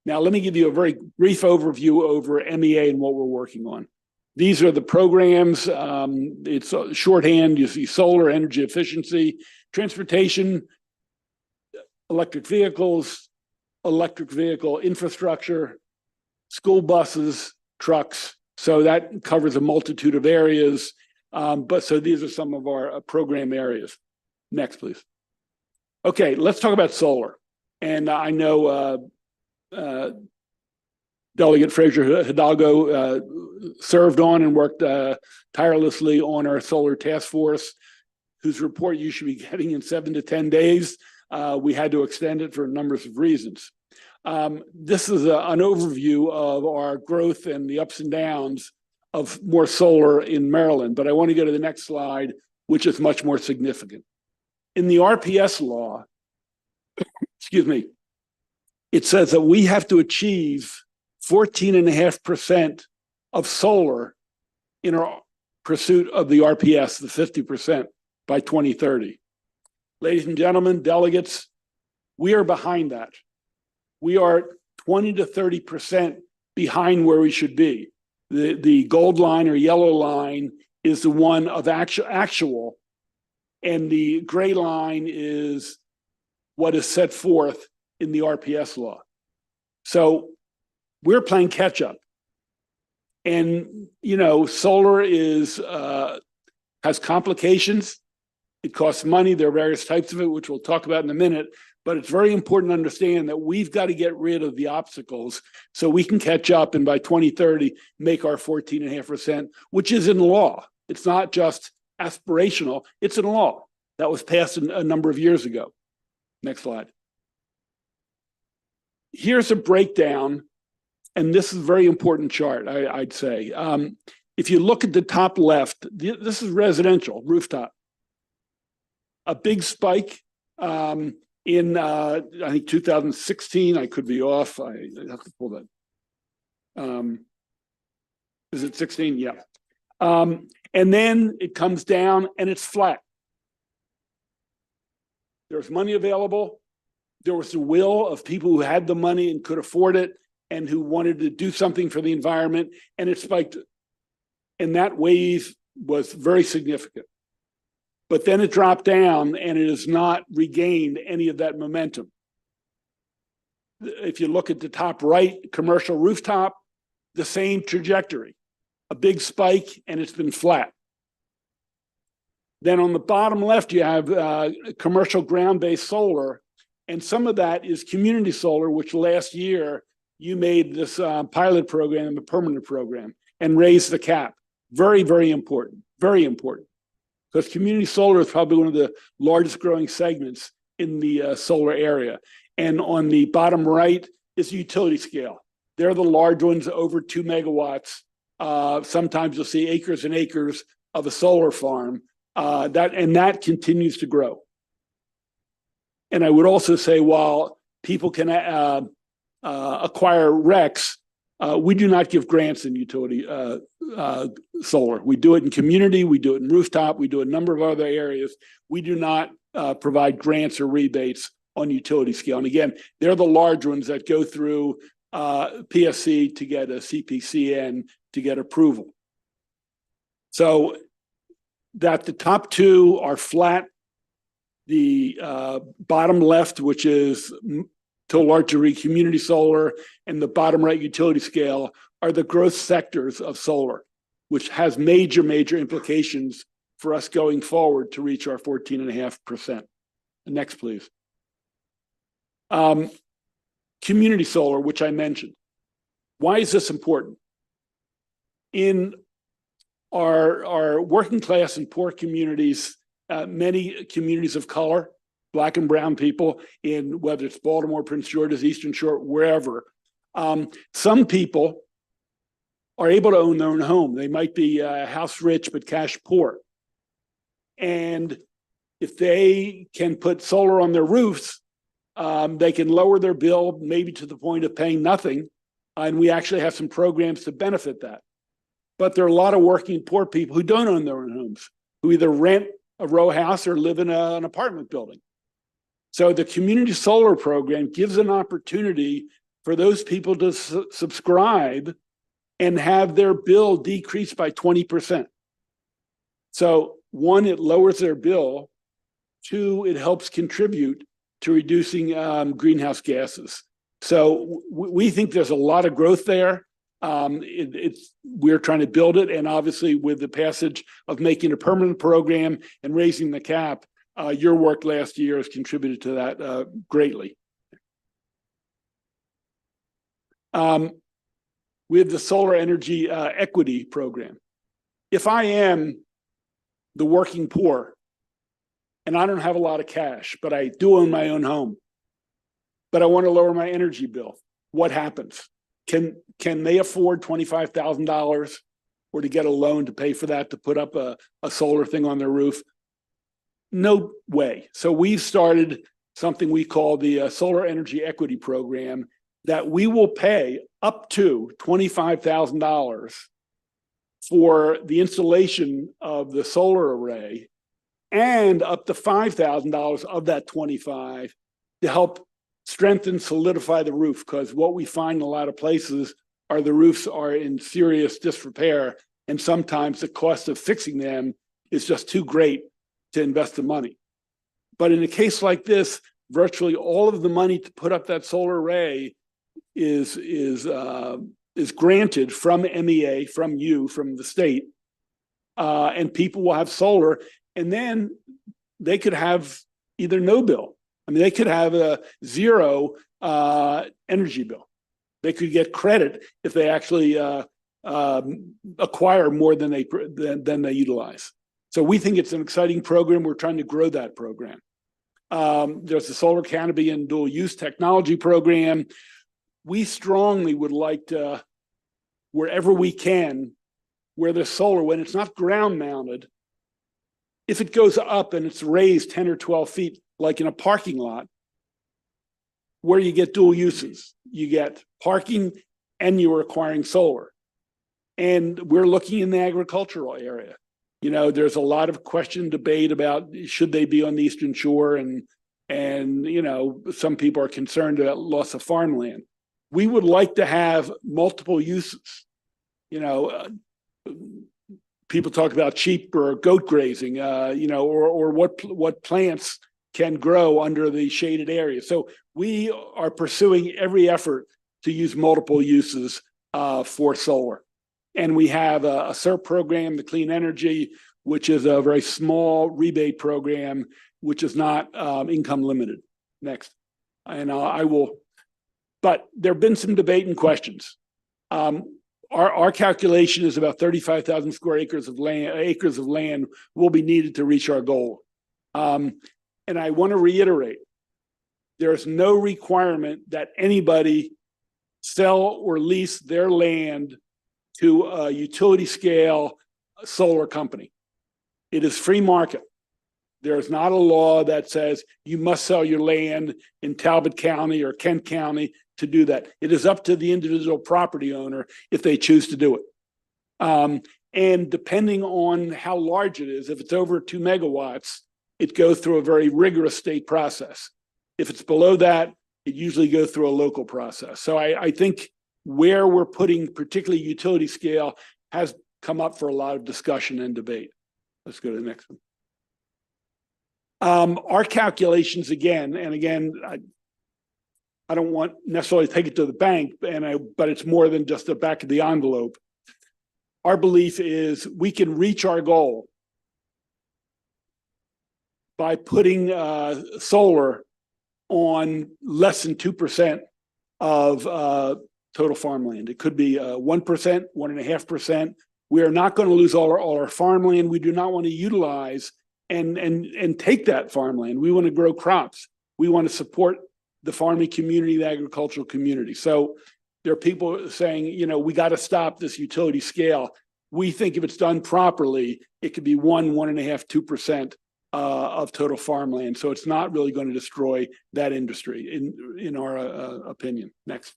Now, let me give you a very brief overview over MEA and what we're working on. These are the programs. It's shorthand. You see solar, energy efficiency, transportation, electric vehicles, electric vehicle infrastructure, school buses, trucks. So that covers a multitude of areas. But so these are some of our program areas. Next, please. Okay, let's talk about solar. And I know Delegate Fraser Hidalgo served on and worked tirelessly on our solar task force, whose report you should be getting in 7 to 10 days. We had to extend it for a number of reasons. This is an overview of our growth and the ups and downs of more solar in Maryland, but I want to go to the next slide, which is much more significant. In the RPS law, excuse me, it says that we have to achieve 14.5% of solar in our pursuit of the RPS, the 50% by 2030. Ladies and gentlemen, delegates, we are behind that. We are 20 to 30% behind where we should be. The gold line or yellow line is the one of actual, and the gray line is what is set forth in the RPS law. So we're playing catch up. And, you know, solar has complications. It costs money. There are various types of it, which we'll talk about in a minute. But it's very important to understand that we've got to get rid of the obstacles so we can catch up and by 2030 make our 14.5%, which is in law. It's not just aspirational, it's in law. That was passed a number of years ago. Next slide. Here's a breakdown, and this is a very important chart, I'd say. If you look at the top left, this is residential, rooftop. A big spike in, I think, 2016. I could be off. I have to pull that. Is it 16? Yeah. And then it comes down and it's flat. There's money available. There was the will of people who had the money and could afford it and who wanted to do something for the environment, and it spiked. And that wave was very significant. But then it dropped down and it has not regained any of that momentum. If you look at the top right, commercial rooftop, the same trajectory, a big spike, and it's been flat. Then on the bottom left, you have commercial ground-based solar, and some of that is community solar, which last year you made this pilot program a permanent program and raised the cap. Very, very important, very important. Because community solar is probably one of the largest growing segments in the solar area. And on the bottom right is utility scale. They're the large ones, over 2 megawatts. Sometimes you'll see acres and acres of a solar farm. That continues to grow. And I would also say, while people can acquire RECs, we do not give grants in utility solar. We do it in community, we do it in rooftop, we do a number of other areas. We do not provide grants or rebates on utility scale. And again, they're the large ones that go through PSC to get a CPCN to get approval. So that the top two are flat. The bottom left, which is to a large degree community solar, and the bottom right utility scale are the growth sectors of solar, which has major, major implications for us going forward to reach our 14.5%. Next, please. Community solar, which I mentioned. Why is this important? In our working class and poor communities, many communities of color, Black and brown people in whether it's Baltimore, Prince George's, Eastern Shore, wherever. Some people are able to own their own home. They might be house rich but cash poor. And if they can put solar on their roofs, they can lower their bill maybe to the point of paying nothing. And we actually have some programs to benefit that. But there are a lot of working poor people who don't own their own homes, who either rent a row house or live in an apartment building. So the community solar program gives an opportunity for those people to subscribe and have their bill decrease by 20%. So one, it lowers their bill. Two, it helps contribute to reducing greenhouse gases. So we think there's a lot of growth there. We're trying to build it. And obviously with the passage of making a permanent program and raising the cap, your work last year has contributed to that greatly. We have the solar energy equity program. If I am the working poor and I don't have a lot of cash, but I do own my own home, but I want to lower my energy bill, what happens? Can they afford $25,000 or to get a loan to pay for that, to put up a solar thing on their roof? No way. So we've started something we call the Solar Energy Equity Program, that we will pay up to $25,000 for the installation of the solar array, and up to $5,000 of that 25 to help strengthen, solidify the roof. Because what we find in a lot of places are the roofs are in serious disrepair, and sometimes the cost of fixing them is just too great to invest the money. But in a case like this, virtually all of the money to put up that solar array is granted from MEA, from you, from the state, and people will have solar, and then they could have either no bill. I mean, they could have a zero energy bill. They could get credit if they actually acquire more than they utilize. So we think it's an exciting program. We're trying to grow that program. There's the solar canopy and dual use technology program. We strongly would like to, wherever we can, where there's solar, when it's not ground mounted, if it goes up and it's raised 10 or 12 feet, like in a parking lot, where you get dual uses, you get parking and you're acquiring solar. And we're looking in the agricultural area. You know, there's a lot of debate about should they be on the Eastern Shore, and you know, some people are concerned about loss of farmland. We would like to have multiple uses. You know, people talk about sheep or goat grazing, you know, or what plants can grow under the shaded area. So we are pursuing every effort to use multiple uses for solar. And we have a CERP program, the Clean Energy, which is a very small rebate program, which is not income limited. Next. And I will, but there have been some debate and questions. Our calculation is about 35,000 square acres of land will be needed to reach our goal. And I want to reiterate, there's no requirement that anybody sell or lease their land to a utility scale solar company. It is free market. There is not a law that says you must sell your land in Talbot County or Kent County to do that. It is up to the individual property owner if they choose to do it. And depending on how large it is, if it's over 2 megawatts, it goes through a very rigorous state process. If it's below that, it usually goes through a local process. So I think where we're putting particularly utility scale has come up for a lot of discussion and debate. Let's go to the next one. Our calculations again, and again, I don't want necessarily to take it to the bank, but it's more than just the back of the envelope. Our belief is we can reach our goal by putting solar on less than 2% of total farmland. It could be 1%, 1.5%. We are not going to lose all our farmland. We do not want to utilize and take that farmland. We want to grow crops. We want to support the farming community, the agricultural community. So there are people saying, you know, we got to stop this utility scale. We think if it's done properly, it could be 1.5%, 2% of total farmland. So it's not really going to destroy that industry, in our opinion. Next.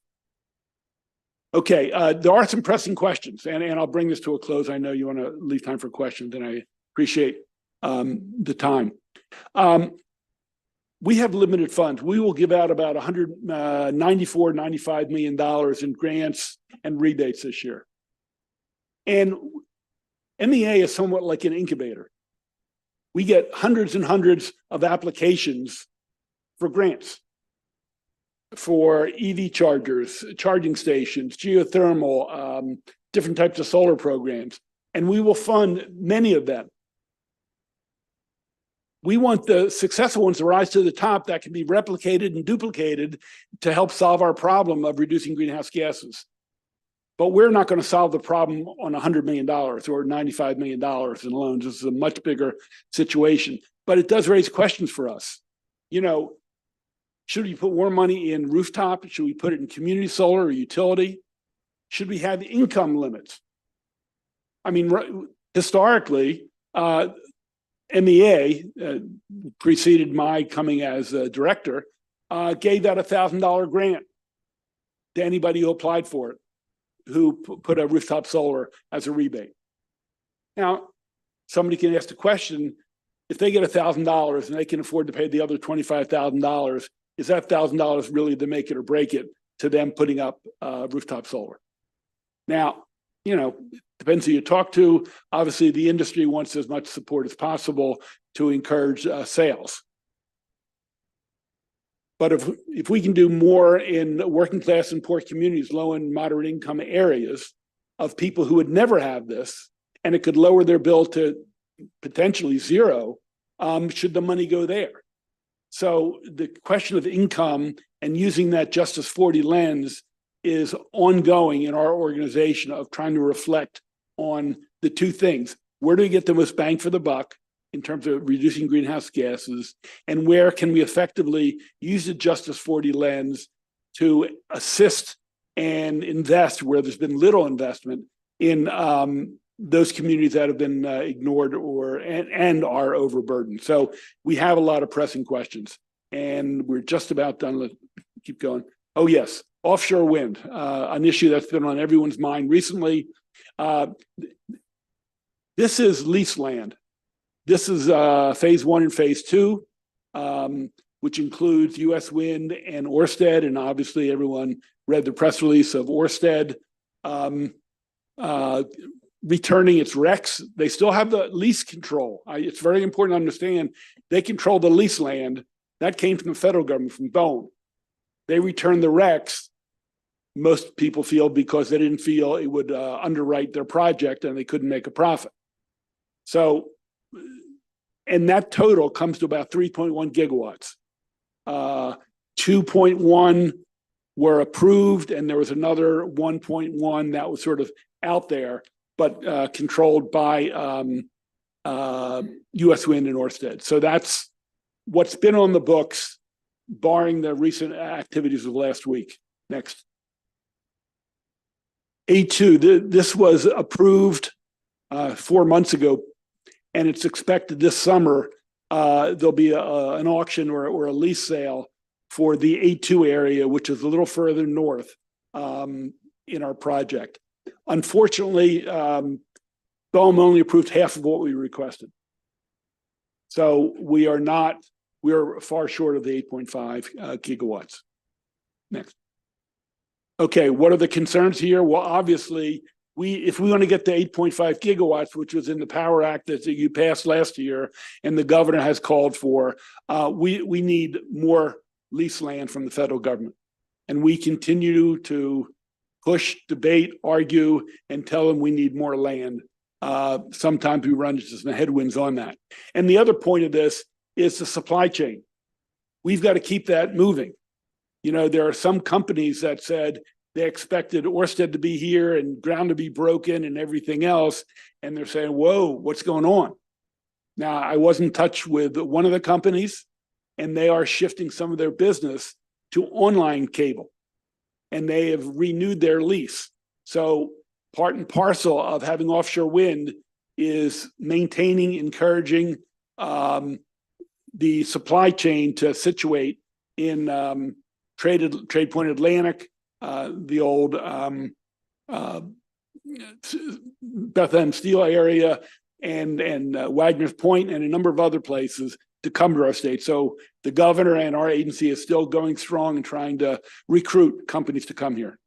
Okay, there are some pressing questions, and I'll bring this to a close. I know you want to leave time for questions, and I appreciate the time. We have limited funds. We will give out about $95 million in grants and rebates this year. And MEA is somewhat like an incubator. We get hundreds and hundreds of applications for grants for EV chargers, charging stations, geothermal, different types of solar programs, and we will fund many of them. We want the successful ones to rise to the top that can be replicated and duplicated to help solve our problem of reducing greenhouse gases. But we're not going to solve the problem on $100 million or $95 million in loans. This is a much bigger situation, but it does raise questions for us. You know, should we put more money in rooftop? Should we put it in community solar or utility? Should we have income limits? I mean, historically, MEA, preceded my coming as a director, gave out $1,000 grant to anybody who applied for it, who put a rooftop solar as a rebate. Now, somebody can ask the question, if they get $1,000 and they can afford to pay the other $25,000, is that $1,000 really to make it or break it to them putting up rooftop solar? Now, you know, depends who you talk to. Obviously, the industry wants as much support as possible to encourage sales. But if we can do more in working class and poor communities, low and moderate income areas of people who would never have this, and it could lower their bill to potentially zero, should the money go there? So the question of income and using that Justice 40 lens is ongoing in our organization of trying to reflect on the two things. Where do we get the most bang for the buck in terms of reducing greenhouse gases? And where can we effectively use the Justice 40 lens to assist and invest where there's been little investment in those communities that have been ignored and are overburdened? So we have a lot of pressing questions, and we're just about done. Let's keep going. Oh, yes. Offshore wind, an issue that's been on everyone's mind recently. This is lease land. This is phase 1 and phase 2, which includes US Wind and Ørsted. And obviously everyone read the press release of Ørsted returning its RECs. They still have the lease control. It's very important to understand they control the lease land. That came from the federal government, from BOEM. They returned the RECs, most people feel, because they didn't feel it would underwrite their project and they couldn't make a profit. So, and that total comes to about 3.1 gigawatts. 2.1 were approved, and there was another 1.1 that was sort of out there, but controlled by US Wind and Ørsted. So that's what's been on the books, barring the recent activities of last week. Next. A2, this was approved 4 months ago, and it's expected this summer there'll be an auction or a lease sale for the A2 area, which is a little further north in our project. Unfortunately, BOEM only approved half of what we requested. So we are far short of the 8.5 gigawatts. Next. Okay, what are the concerns here? Well, obviously, if we want to get to 8.5 gigawatts, which was in the Power Act that you passed last year, and the governor has called for, we need more lease land from the federal government. And we continue to push, debate, argue, and tell them we need more land. Sometimes we run into some headwinds on that. And the other point of this is the supply chain. We've got to keep that moving. You know, there are some companies that said they expected Ørsted to be here and ground to be broken and everything else. And they're saying, whoa, what's going on? Now, I was in touch with one of the companies, and they are shifting some of their business to online cable, and they have renewed their lease. So part and parcel of having offshore wind is maintaining, encouraging the supply chain to situate in Trade Point Atlantic, the old Bethlehem Steel area, and Wagner's Point, and a number of other places to come to our state. So the governor and our agency is still going strong and trying to recruit companies to come here.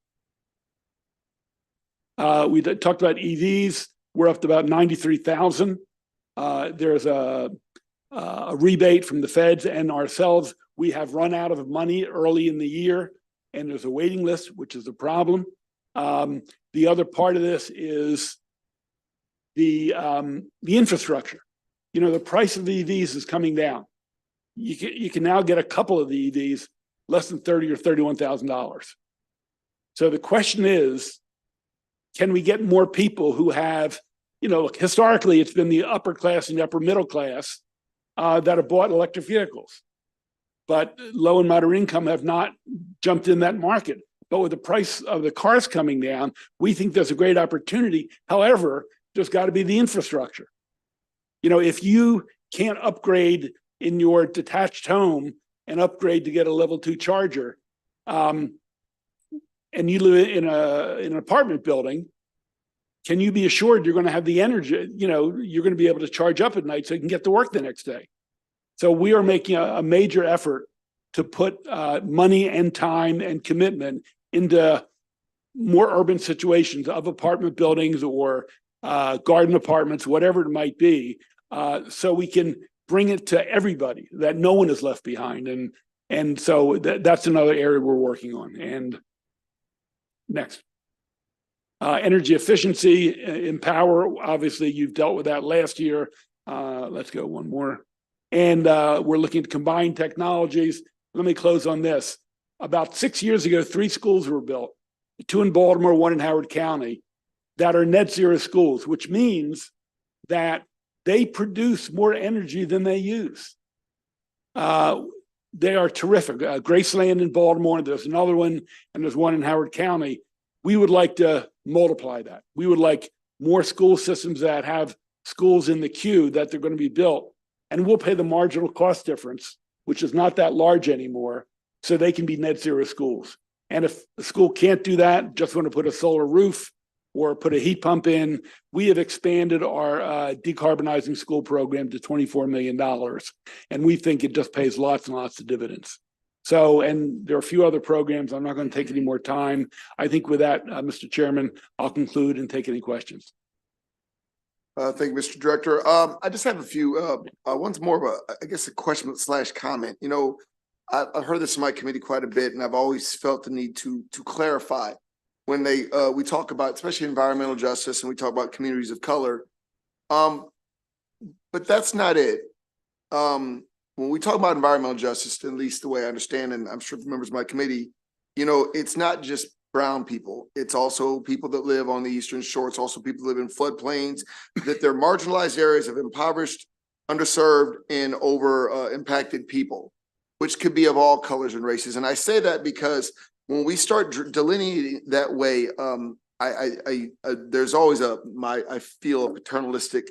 We talked about EVs. We're up to about 93,000. There's a rebate from the feds and ourselves. We have run out of money early in the year, and there's a waiting list, which is a problem. The other part of this is the infrastructure. You know, the price of EVs is coming down. You can now get a couple of the EVs less than $30,000 or $31,000. So the question is, can we get more people who have, you know, look, historically it's been the upper class and the upper middle class that have bought electric vehicles, but low and moderate income have not jumped in that market. But with the price of the cars coming down, we think there's a great opportunity. However, there's got to be the infrastructure. You know, if you can't upgrade in your detached home and upgrade to get a level 2 charger, and you live in an apartment building, can you be assured you're going to have the energy, you know, you're going to be able to charge up at night so you can get to work the next day? So we are making a major effort to put money and time and commitment into more urban situations of apartment buildings or garden apartments, whatever it might be, so we can bring it to everybody, that no one is left behind. And so that's another area we're working on. And next. Energy efficiency in power. Obviously, you've dealt with that last year. Let's go one more. And we're looking to combine technologies. Let me close on this. About 6 years ago, 3 schools were built, 2 in Baltimore, 1 in Howard County, that are net zero schools, which means that they produce more energy than they use. They are terrific. Graceland in Baltimore, there's another one, and there's 1 in Howard County. We would like to multiply that. We would like more school systems that have schools in the queue that they're going to be built, and we'll pay the marginal cost difference, which is not that large anymore, so they can be net zero schools. And if the school can't do that, just want to put a solar roof or put a heat pump in, we have expanded our decarbonizing school program to $24 million. And we think it just pays lots and lots of dividends. So, and there are a few other programs. I'm not going to take any more time. I think with that, Mr. Chairman, I'll conclude and take any questions. Thank you, Mr. Director. I just have a few, one's more of a, I guess, a question / comment. You know, I've heard this in my committee quite a bit, and I've always felt the need to clarify when we talk about, especially environmental justice, and we talk about communities of color. But that's not it. When we talk about environmental justice, at least the way I understand, and I'm sure members of my committee, you know, it's not just brown people. It's also people that live on the Eastern Shore. It's also people that live in floodplains, that they're marginalized areas of impoverished, underserved, and over impacted people, which could be of all colors and races. And I say that because when we start delineating that way, there's always I feel a paternalistic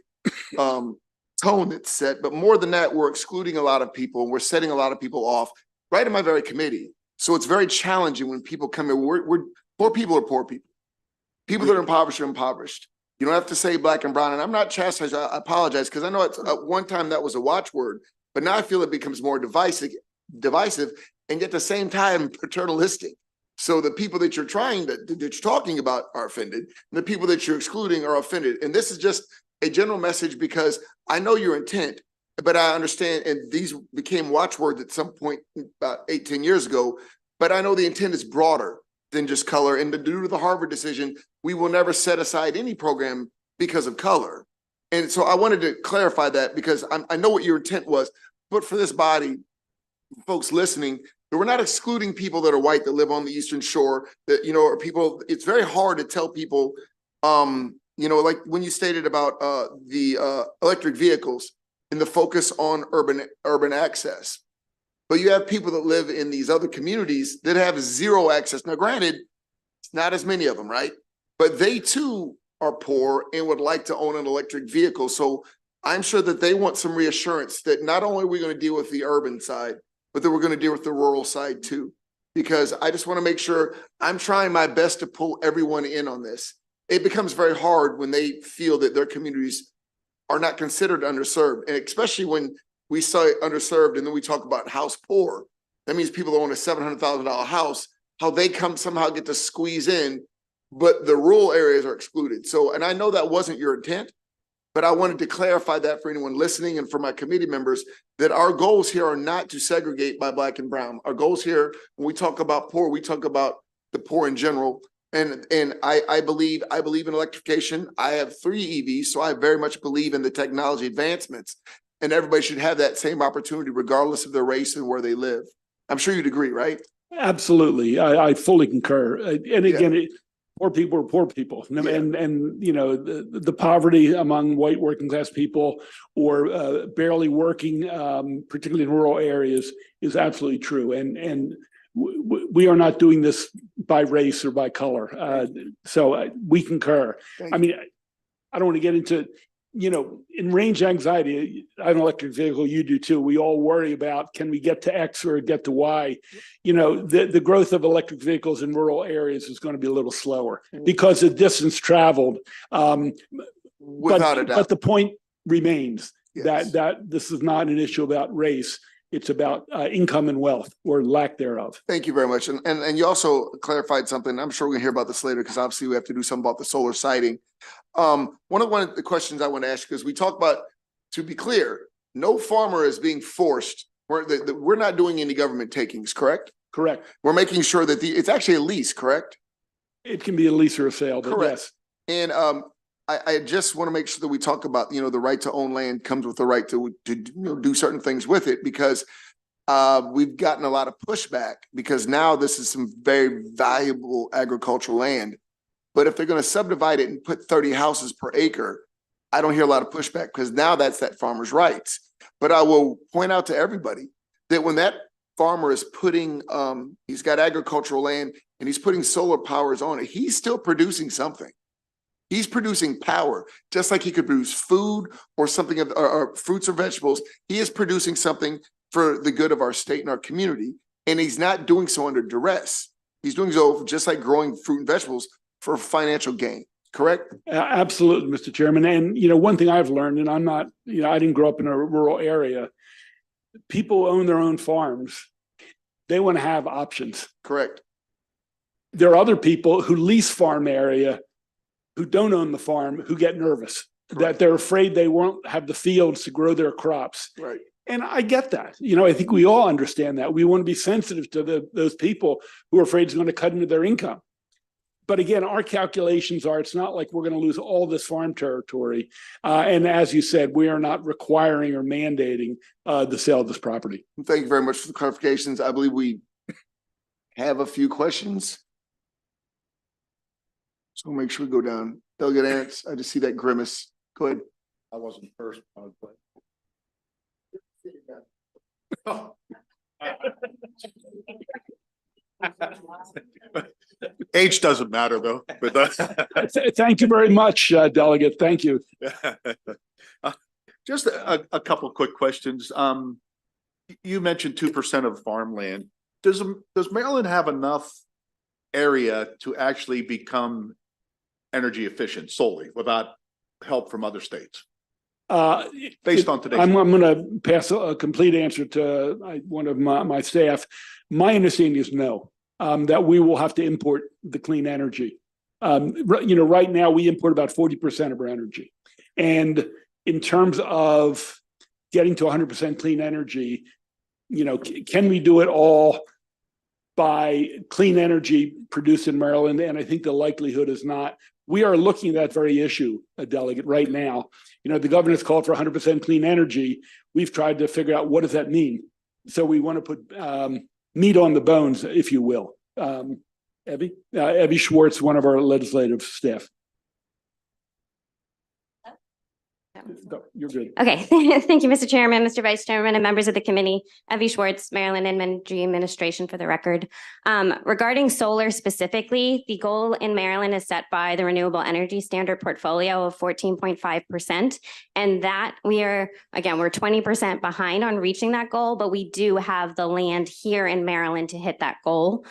tone that's set, but more than that, we're excluding a lot of people, and we're setting a lot of people off right in my very committee. So it's very challenging when people come in. We're poor people are poor people. People that are impoverished. You don't have to say black and brown. And I'm not chastising. I apologize, because I know at one time that was a watchword, but now I feel it becomes more divisive, and at the same time paternalistic. So the people that you're that you're talking about are offended, and the people that you're excluding are offended. And this is just a general message, because I know your intent, but I understand, and these became watchwords at some point about 18 years ago, but I know the intent is broader than just color. And due to the Harvard decision, we will never set aside any program because of color. And so I wanted to clarify that, because I know what your intent was, but for this body, folks listening, we're not excluding people that are white that live on the Eastern Shore, that, you know, are people. It's very hard to tell people, you know, like when you stated about the electric vehicles, and the focus on urban access. But you have people that live in these other communities that have zero access. Now, granted, it's not as many of them, right? But they too are poor and would like to own an electric vehicle. So I'm sure that they want some reassurance that not only are we going to deal with the urban side, but that we're going to deal with the rural side too. Because I just want to make sure I'm trying my best to pull everyone in on this. It becomes very hard when they feel that their communities are not considered underserved. And especially when we say underserved and then we talk about house poor, that means people that own a $700,000 house, how they somehow get to squeeze in, but the rural areas are excluded. So, and I know that wasn't your intent, but I wanted to clarify that for anyone listening and for my committee members, that our goals here are not to segregate by Black and brown. Our goals here, when we talk about poor, we talk about the poor in general. And I believe in electrification. I have 3 EVs, so I very much believe in the technology advancements. And everybody should have that same opportunity, regardless of their race and where they live. I'm sure you'd agree, right? Absolutely. I fully concur. And again, poor people are poor people. And you know, the poverty among white working class people or barely working, particularly in rural areas, is absolutely true. And we are not doing this by race or by color. So we concur. I mean, I don't want to get into, you know, in range anxiety, I have an electric vehicle, you do too. We all worry about, can we get to X or get to Y? You know, the growth of electric vehicles in rural areas is going to be a little slower because of distance traveled. Without a doubt. But the point remains Yes. that this is not an issue about race. It's about income and wealth or lack thereof. Thank you very much. And you also clarified something. I'm sure we're gonna hear about this later because obviously we have to do something about the solar siting. One of the questions I want to ask you is we talk about, to be clear, no farmer is being forced. We're not doing any government takings, correct? Correct. We're making sure that it's actually a lease, correct? It can be a lease or a sale, but Correct. yes. And I just want to make sure that we talk about, you know, the right to own land comes with the right to you know, do certain things with it, because we've gotten a lot of pushback because now this is some very valuable agricultural land. But if they're going to subdivide it and put 30 houses per acre, I don't hear a lot of pushback because now that's that farmer's rights. But I will point out to everybody that when that farmer is putting, he's got agricultural land and he's putting solar powers on it, he's still producing something. He's producing power, just like he could produce food or something of or fruits or vegetables. He is producing something for the good of our state and our community. And he's not doing so under duress. He's doing so just like growing fruit and vegetables for financial gain. Correct? Absolutely, Mr. Chairman. And, you know, one thing I've learned, and I'm not, you know, I didn't grow up in a rural area. People who own their own farms. They want to have options. Correct. There are other people who lease farm area who don't own the farm who get nervous that they're afraid they won't have the fields to grow their crops. Right. And I get that. You know, I think we all understand that. We want to be sensitive to those people who are afraid it's going to cut into their income. But again, our calculations are, it's not like we're going to lose all this farm territory. And as you said, we are not requiring or mandating the sale of this property. Thank you very much for the clarifications. I believe we have a few questions. So we'll make sure we go down. Delegate Ants, I just see that grimace. Go ahead. I wasn't first. Age doesn't matter though. Thank you very much, Delegate. Thank you. Just a couple of quick questions. You mentioned 2% of farmland. Does Maryland have enough area to actually become energy efficient solely without help from other states? Based on today's. I'm going to pass a complete answer to one of my staff. My understanding is no, that we will have to import the clean energy. You know, right now we import about 40% of our energy. And in terms of getting to 100% clean energy, you know, can we do it all by clean energy produced in Maryland? And I think the likelihood is not. We are looking at that very issue, a delegate, right now. You know, the governor's called for 100% clean energy. We've tried to figure out what does that mean. So we want to put meat on the bones, if you will. Evie Schwartz, one of our legislative staff. You're good. Okay, thank you, Mr. Chairman, Mr. Vice Chairman, and members of the committee. Evie Schwartz, Maryland Energy Administration for the record. Regarding solar specifically, the goal in Maryland is set by the Renewable Energy Standard portfolio of 14.5%. And that we're 20% behind on reaching that goal, but we do have the land here in Maryland to hit that goal.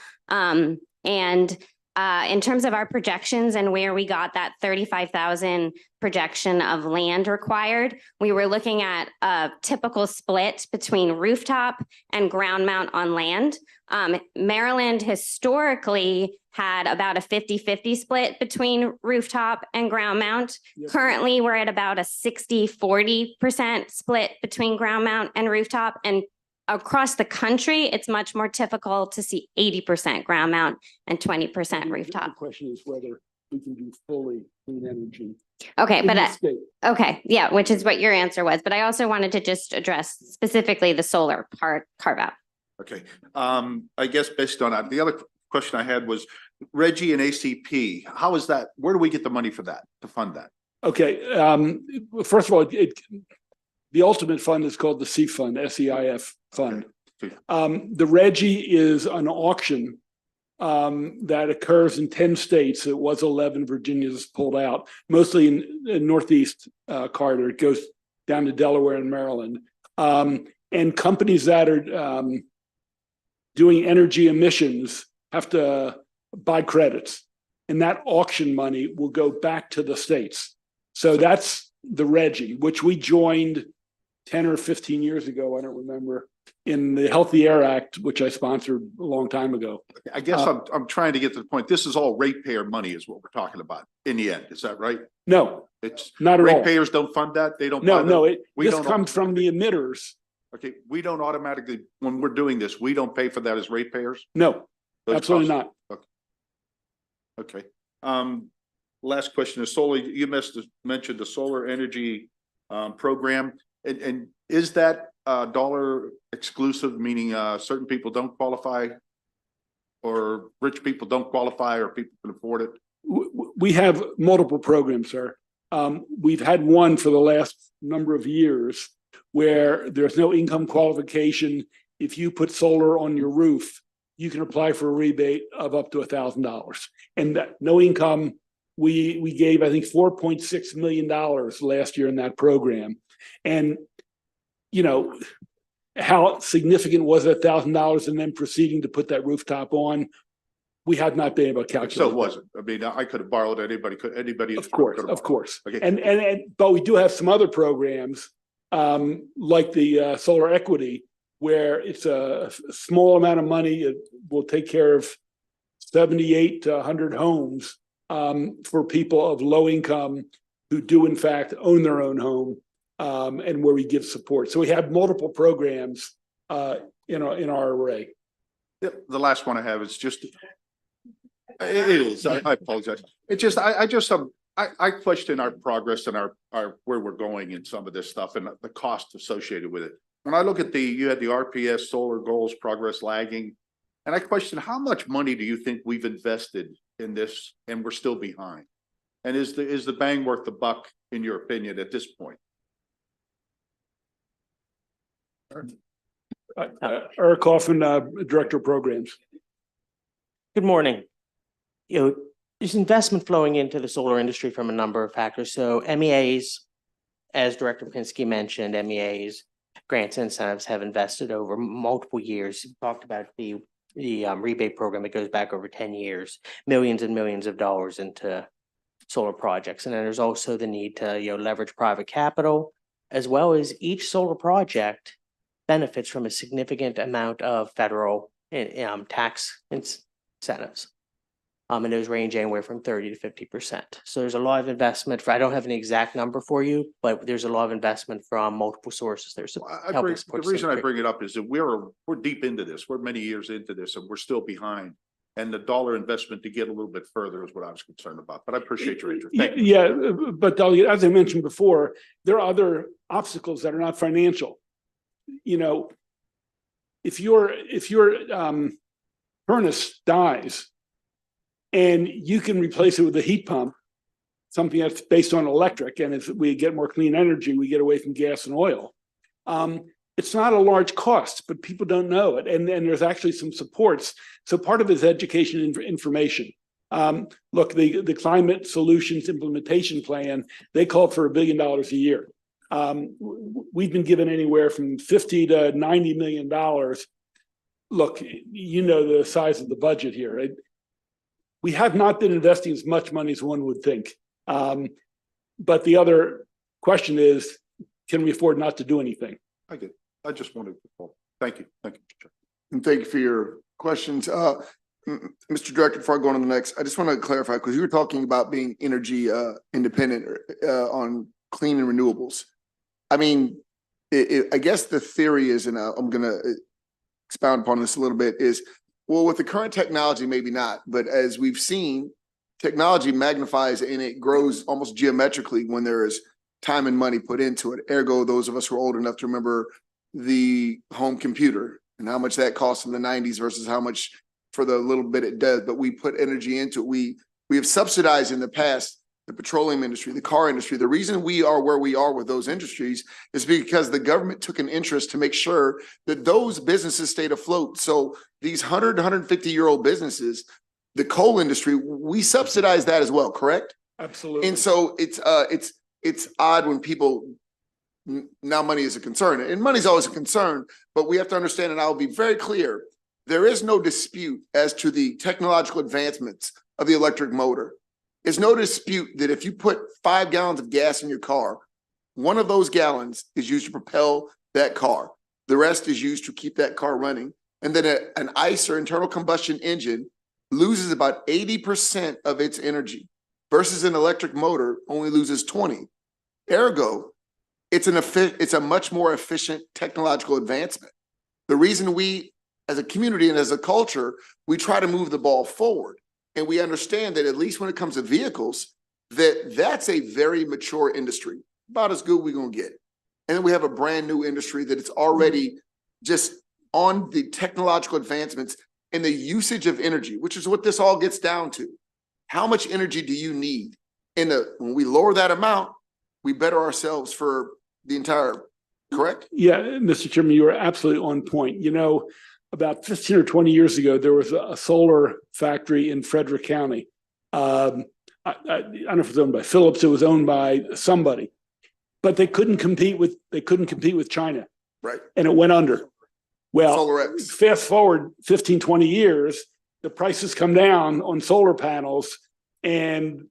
In terms of our projections and where we got that 35,000 projection of land required, we were looking at a typical split between rooftop and ground mount on land. Maryland historically had about a 50-50 split between rooftop and ground mount. Yes. Currently, we're at about a 60-40% split between ground mount and rooftop. And across the country, it's much more typical to see 80% ground mount and 20% rooftop. The question is whether we can do fully clean energy. Okay, in but the state. okay, yeah, which is what your answer was. But I also wanted to just address specifically the solar part carve out. Okay, I guess based on that, the other question I had was Reggie and ACP. How is that? Where do we get the money for that, to fund that? Okay, first of all, the ultimate fund is called the C fund, SEIF fund. Okay. The Reggie is an auction that occurs in 10 states. It was 11. Virginia's pulled out, mostly in Northeast corridor. It goes down to Delaware and Maryland. And companies that are doing energy emissions have to buy credits. And that auction money will go back to the states. So that's the Reggie, which we joined 10 or 15 years ago, I don't remember, in the Healthy Air Act, which I sponsored a long time ago. I guess I'm trying to get to the point. This is all ratepayer money is what we're talking about in the end. Is that right? No, It's not at all. ratepayers don't fund that. They don't. No, buy the- no, we this don't comes from the emitters. Okay, we don't automatically, when we're doing this, we don't pay for that as ratepayers? No, Those absolutely costs- not. Okay. Last question is solar. You mentioned the solar energy program. And is that dollar exclusive, meaning certain people don't qualify? Or rich people don't qualify, or people can afford it? We have multiple programs, sir. We've had one for the last number of years where there's no income qualification. If you put solar on your roof, you can apply for a rebate of up to $1,000. And that no income, we gave, I think, $4.6 million last year in that program. And, you know, how significant was that $1,000 and then proceeding to put that rooftop on? We have not been able to calculate. So it wasn't. I mean, I could have borrowed anybody, anybody. Of course. Okay. And but we do have some other programs like the solar equity, where it's a small amount of money. It will take care of 78 to 100 homes for people of low income who do in fact own their own home, and where we give support. So we have multiple programs in our array. The last one I have is just, it is, I apologize. It's just, I question our progress and our where we're going in some of this stuff and the cost associated with it. When I look at you had the RPS solar goals progress lagging, and I question how much money do you think we've invested in this and we're still behind? And is the bang worth the buck in your opinion at this point? Eric Coffin, Director of Programs. Good morning. There's investment flowing into the solar industry from a number of factors. So MEAs, as Director Pinsky mentioned, MEAs, grants and incentives have invested over multiple years. We talked about the rebate program that goes back over 10 years, millions and millions of dollars into solar projects. And then there's also the need to leverage private capital, as well as each solar project benefits from a significant amount of federal tax incentives. And those range anywhere from 30 to 50%. So there's a lot of investment I don't have an exact number for you, but there's a lot of investment from multiple sources. There's The reason I bring it up is that we're deep into this. We're many years into this and we're still behind. And the dollar investment to get a little bit further is what I was concerned about, but I appreciate your interest. Thank you. Yeah, but Delegate, as I mentioned before, there are other obstacles that are not financial. You know, if your furnace dies and you can replace it with a heat pump something that's based on electric, and as we get more clean energy, we get away from gas and oil. It's not a large cost, but people don't know it. And there's actually some supports. So part of it is education and information. Look, the Climate Solutions Implementation Plan, they call for $1 billion a year. We've been given anywhere from $50 to $90 million. Look, you know the size of the budget here. Right? We have not been investing as much money as one would think. But the other question is, can we afford not to do anything? I get it. I just wanted to, thank you. Thank you, Mr. Chair. And thank you for your questions. Mr. Director, before I go on to the next, I just want to clarify, because you were talking about being energy independent on clean and renewables. I mean, I guess the theory is, and I'm going to expound upon this a little bit, is, well, with the current technology, maybe not, but as we've seen, technology magnifies and it grows almost geometrically when there is time and money put into it. Ergo, those of us who are old enough to remember the home computer and how much that cost in the 90s versus how much for the little bit it does, but we put energy into it. We have subsidized in the past the petroleum industry, the car industry. The reason we are where we are with those industries is because the government took an interest to make sure that those businesses stayed afloat. So these 100, 150-year-old businesses, the coal industry, we subsidize that as well, correct? Absolutely. And so it's odd when people, now money is a concern, and money's always a concern, but we have to understand, and I'll be very clear, there is no dispute as to the technological advancements of the electric motor. There's no dispute that if you put 5 gallons of gas in your car, one of those gallons is used to propel that car. The rest is used to keep that car running. And then an ICE or internal combustion engine loses about 80% of its energy versus an electric motor only loses 20. Ergo, it's a much more efficient technological advancement. The reason we, as a community and as a culture, we try to move the ball forward. And we understand that at least when it comes to vehicles, that's a very mature industry, about as good we're gonna get. And then we have a brand new industry that it's already just on the technological advancements and the usage of energy, which is what this all gets down to. How much energy do you need? And when we lower that amount, we better ourselves for the entire, correct? Yeah, Mr. Chairman, you are absolutely on point. You know, about 15 or 20 years ago, there was a solar factory in Frederick County. I don't know if it was owned by Philips, it was owned by somebody, but they couldn't compete with China. Right. And it went under. Well, SolarX. Fast forward 15, 20 years, the prices come down on solar panels and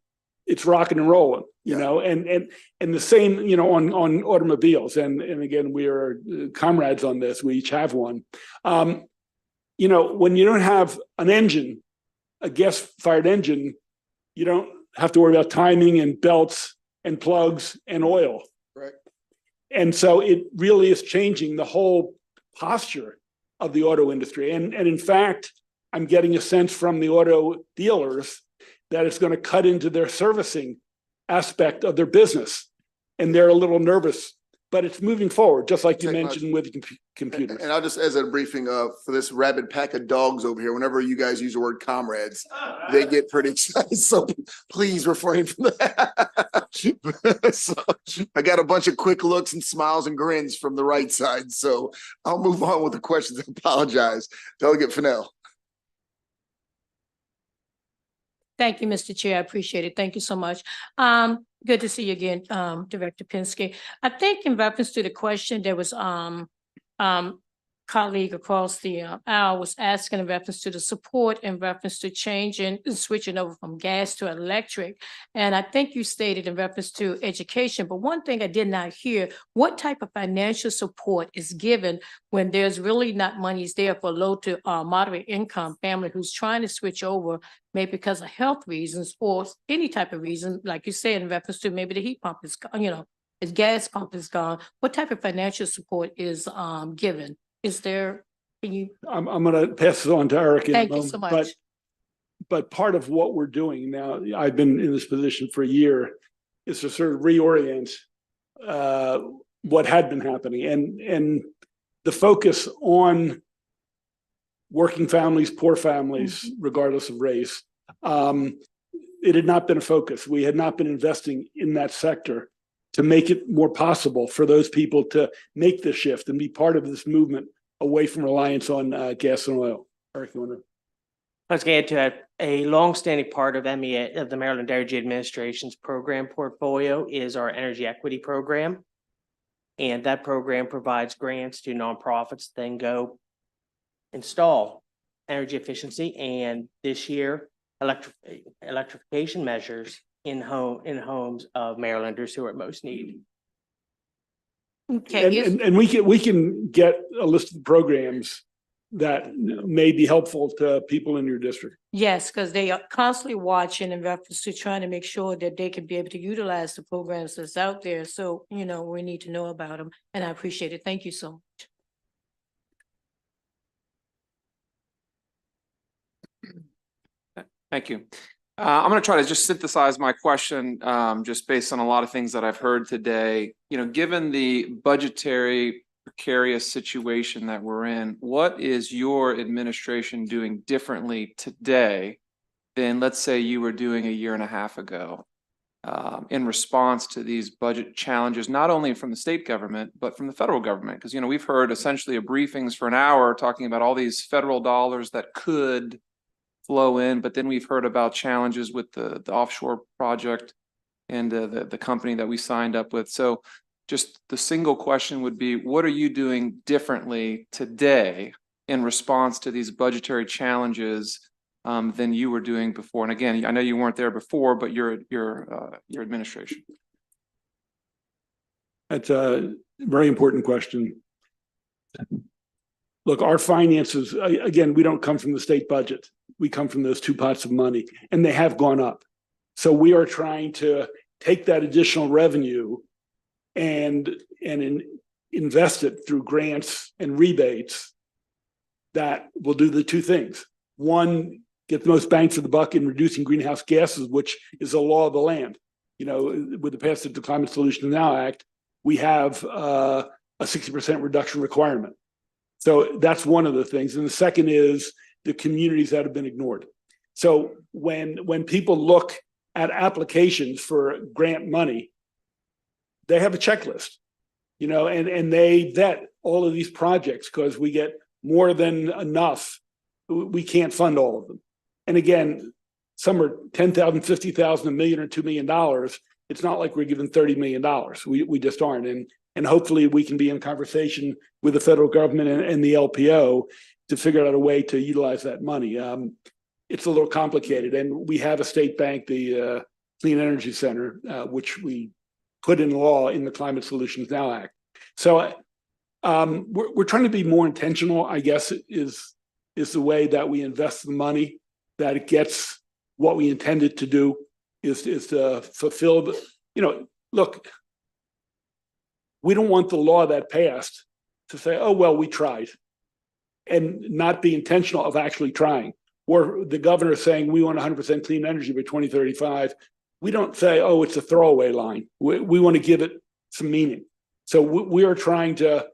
it's rocking and rolling, you know, and the same, you know, on automobiles. And again, we are comrades on this. We each have one. You know, when you don't have an engine, a gas-fired engine, you don't have to worry about timing and belts and plugs and oil. Right. And so it really is changing the whole posture of the auto industry. And in fact, I'm getting a sense from the auto dealers that it's going to cut into their servicing aspect of their business. And they're a little nervous, but it's moving forward, just like you mentioned with computers. And I'll just, as a briefing for this rabid pack of dogs over here, whenever you guys use the word comrades, they get pretty excited. So please refrain from that. So I got a bunch of quick looks and smiles and grins from the right side. So I'll move on with the questions. I apologize. Delegate Fennell. Thank you, Mr. Chair. I appreciate it. Thank you so much. Good to see you again, Director Penske. I think in reference to the question, there was colleague across the aisle was asking in reference to the support in reference to changing, switching over from gas to electric. And I think you stated in reference to education, but one thing I did not hear, what type of financial support is given when there's really not monies there for low to moderate income family who's trying to switch over, maybe because of health reasons or any type of reason, like you said, in reference to maybe the heat pump is, you know, the gas pump is gone. What type of financial support is given? Is there, can you? I'm going to pass it on to Eric in a moment. Thank you so much. But part of what we're doing now, I've been in this position for a year, is to sort of reorient what had been happening and the focus on working families, poor families, regardless of race. it had not been a focus. We had not been investing in that sector to make it more possible for those people to make the shift and be part of this movement away from reliance on gas and oil. Eric, you want to? I was going to add to that, a longstanding part of MEA, of the Maryland Energy Administration's program portfolio is our energy equity program. And that program provides grants to nonprofits, then go install energy efficiency. And this year, electrification measures in homes of Marylanders who are at most need. Okay, And we can get a list of programs that may be helpful to people in your district. yes, because they are constantly watching in reference to trying to make sure that they can be able to utilize the programs that's out there. So, you know, we need to know about them, and I appreciate it. Thank you so much. Thank you. I'm going to try to just synthesize my question, just based on a lot of things that I've heard today. You know, given the budgetary precarious situation that we're in, what is your administration doing differently today than, let's say, you were doing a year and a half ago, in response to these budget challenges, not only from the state government, but from the federal government? Because, you know, we've heard essentially briefings for an hour talking about all these federal dollars that could flow in, but then we've heard about challenges with the offshore project and the company that we signed up with. So just the single question would be, what are you doing differently today in response to these budgetary challenges than you were doing before? And again, I know you weren't there before, but your administration. That's a very important question. Look, our finances, again, we don't come from the state budget. We come from those two pots of money, and they have gone up. So we are trying to take that additional revenue and invest it through grants and rebates that will do the two things. One, get the most bang for the buck in reducing greenhouse gases, which is a law of the land. You know, with the passage of the Climate Solutions Now Act, we have a 60% reduction requirement. So that's one of the things. And the second is the communities that have been ignored. So when people look at applications for grant money, they have a checklist, you know, and they vet all of these projects because we get more than enough. We can't fund all of them. And again, some are 10,000, 50,000, $1 million or $2 million. It's not like we're given $30 million. We just aren't. And hopefully we can be in conversation with the federal government and the LPO to figure out a way to utilize that money. It's a little complicated, and we have a state bank, the Clean Energy Center, which we put in law in the Climate Solutions Now Act. So we're trying to be more intentional, I guess, is the way that we invest the money, that it gets what we intended to do, is to fulfill the, you know, look, we don't want the law that passed to say, oh, well, we tried, and not be intentional of actually trying. Or the governor saying we want 100% clean energy by 2035. We don't say, oh, it's a throwaway line. We want to give it some meaning. So we are trying to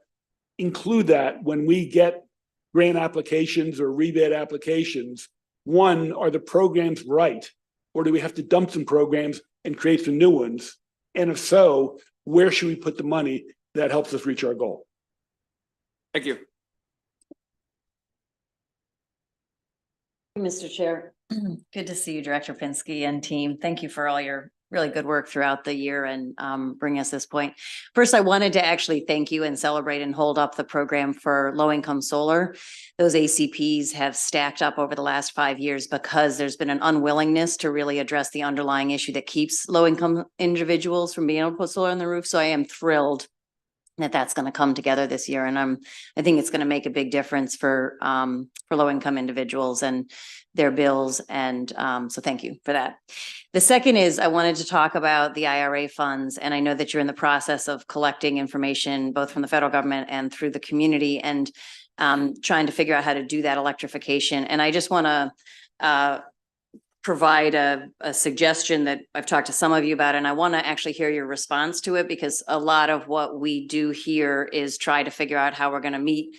include that when we get grant applications or rebate applications. One, are the programs right? Or do we have to dump some programs and create some new ones? And if so, where should we put the money that helps us reach our goal? Thank you. Mr. Chair, good to see you, Director Pinsky and team. Thank you for all your really good work throughout the year and bringing us this point. First, I wanted to actually thank you and celebrate and hold up the program for low-income solar. Those ACPs have stacked up over the last 5 years because there's been an unwillingness to really address the underlying issue that keeps low-income individuals from being able to put solar on the roof. So I am thrilled that that's going to come together this year. And I think it's going to make a big difference for low-income individuals and their bills. And so thank you for that. The second is I wanted to talk about the IRA funds. And I know that you're in the process of collecting information, both from the federal government and through the community, and trying to figure out how to do that electrification. And I just want to provide a suggestion that I've talked to some of you about, and I want to actually hear your response to it, because a lot of what we do here is try to figure out how we're going to meet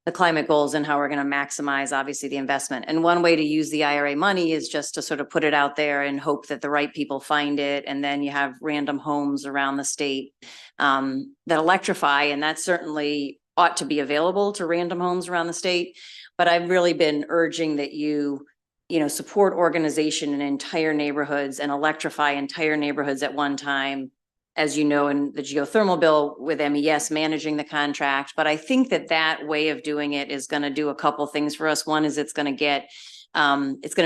the climate goals and how we're going to maximize, obviously, the investment. And one way to use the IRA money is just to sort of put it out there and hope that the right people find it. And then you have random homes around the state that electrify, and that certainly ought to be available to random homes around the state. But I've really been urging that you support organization in entire neighborhoods and electrify entire neighborhoods at one time. As you know, in the geothermal bill with MES managing the contract. But I think that way of doing it is going to do a couple things for us. One is it's going to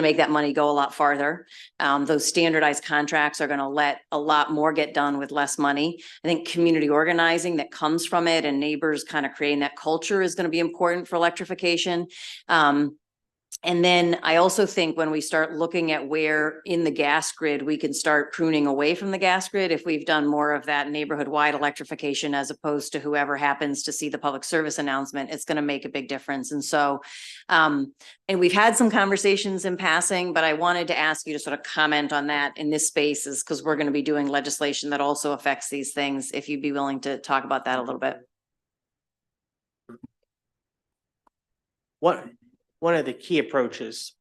make that money go a lot farther. Those standardized contracts are going to let a lot more get done with less money. I think community organizing that comes from it and neighbors kind of creating that culture is going to be important for electrification. And then I also think when we start looking at where in the gas grid, we can start pruning away from the gas grid, if we've done more of that neighborhood-wide electrification as opposed to whoever happens to see the public service announcement, it's going to make a big difference. And so, and we've had some conversations in passing, but I wanted to ask you to sort of comment on that in this space, is because we're going to be doing legislation that also affects these things, if you'd be willing to talk about that a little bit. One of the key approaches,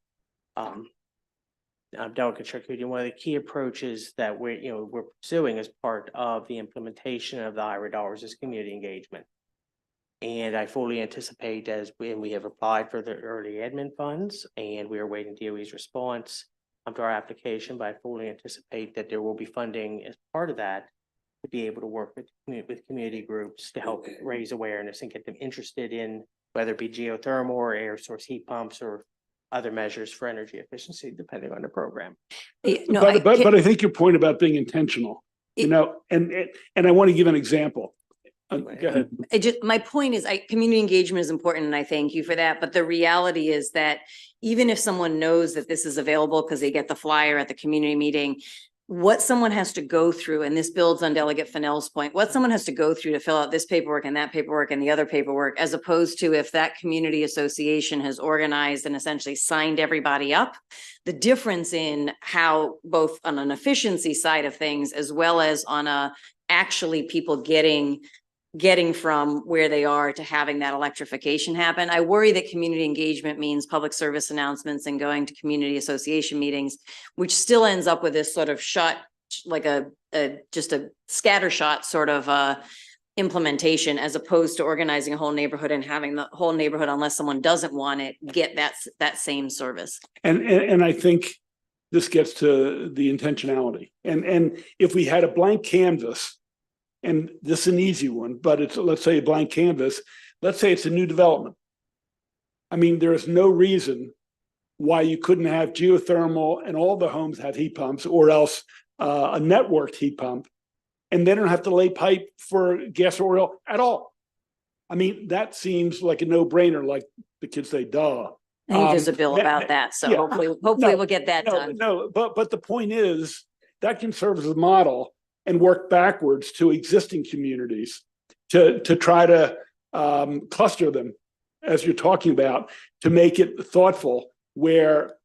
Delegate Charcuti, one of the key approaches that we're pursuing as part of the implementation of the IRA dollars is community engagement. And I fully anticipate, when we have applied for the early admin funds and we are waiting DOE's response to our application, but I fully anticipate that there will be funding as part of that to be able to work with community groups to help raise awareness and get them interested in whether it be geothermal or air source heat pumps or other measures for energy efficiency, depending on the program. But I think your point about being intentional, and I want to give an example. Go ahead. My point is, community engagement is important, and I thank you for that. But the reality is that even if someone knows that this is available because they get the flyer at the community meeting, what someone has to go through, and this builds on Delegate Fennell's point, what someone has to go through to fill out this paperwork and that paperwork and the other paperwork, as opposed to if that community association has organized and essentially signed everybody up, the difference in how both on an efficiency side of things, as well as on actually people getting from where they are to having that electrification happen. I worry that community engagement means public service announcements and going to community association meetings, which still ends up with this sort of shot, like just a scattershot sort of implementation, as opposed to organizing a whole neighborhood and having the whole neighborhood, unless someone doesn't want it, get that same service. And I think this gets to the intentionality. And if we had a blank canvas, and this is an easy one, but it's, let's say, a blank canvas. Let's say it's a new development. I mean, there is no reason why you couldn't have geothermal and all the homes have heat pumps, or else a networked heat pump, and they don't have to lay pipe for gas or oil at all. I mean, that seems like a no-brainer, like the kids say, duh. I think there's a bill about that, so yeah, hopefully we'll get that done. But the point is, that can serve as a model and work backwards to existing communities to try to cluster them, as you're talking about, to make it thoughtful, where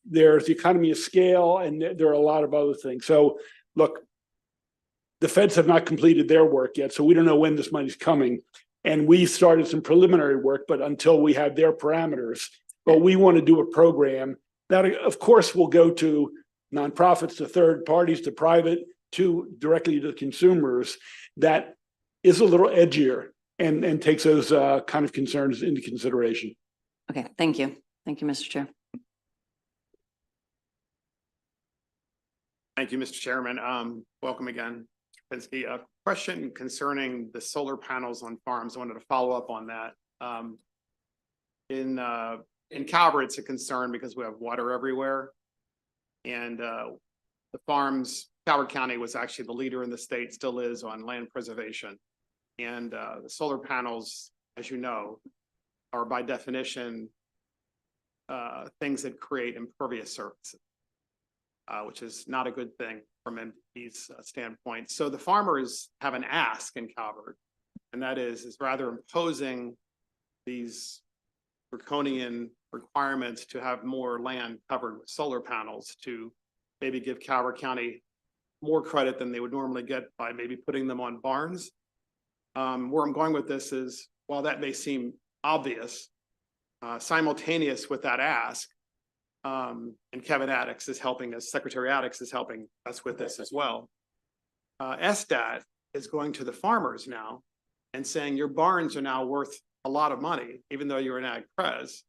there's the economy of scale and there are a lot of other things. So look, the feds have not completed their work yet, so we don't know when this money's coming. And we started some preliminary work, but until we have their parameters, but we want to do a program that, of course, will go to nonprofits, to third parties, to private, to directly to consumers, that is a little edgier and takes those kind of concerns into consideration. Okay, thank you. Thank you, Mr. Chair. Thank you, Mr. Chairman. Welcome again, Mr. Pinsky. A question concerning the solar panels on farms. I wanted to follow up on that. In Calvert, it's a concern because we have water everywhere, and the farms. Calvert County was actually the leader in the state, still is, on land preservation. And the solar panels, as you know, are by definition things that create impervious surfaces, which is not a good thing from MP's standpoint. So the farmers have an ask in Calvert, and that is rather imposing these draconian requirements to have more land covered with solar panels to maybe give Calvert County more credit than they would normally get by maybe putting them on barns. Where I'm going with this is, while that may seem obvious, simultaneous with that ask. And Kevin Addix is helping us, Secretary Addix is helping us with this as well. SDAT is going to the farmers now and saying your barns are now worth a lot of money, even though you're an ag pres,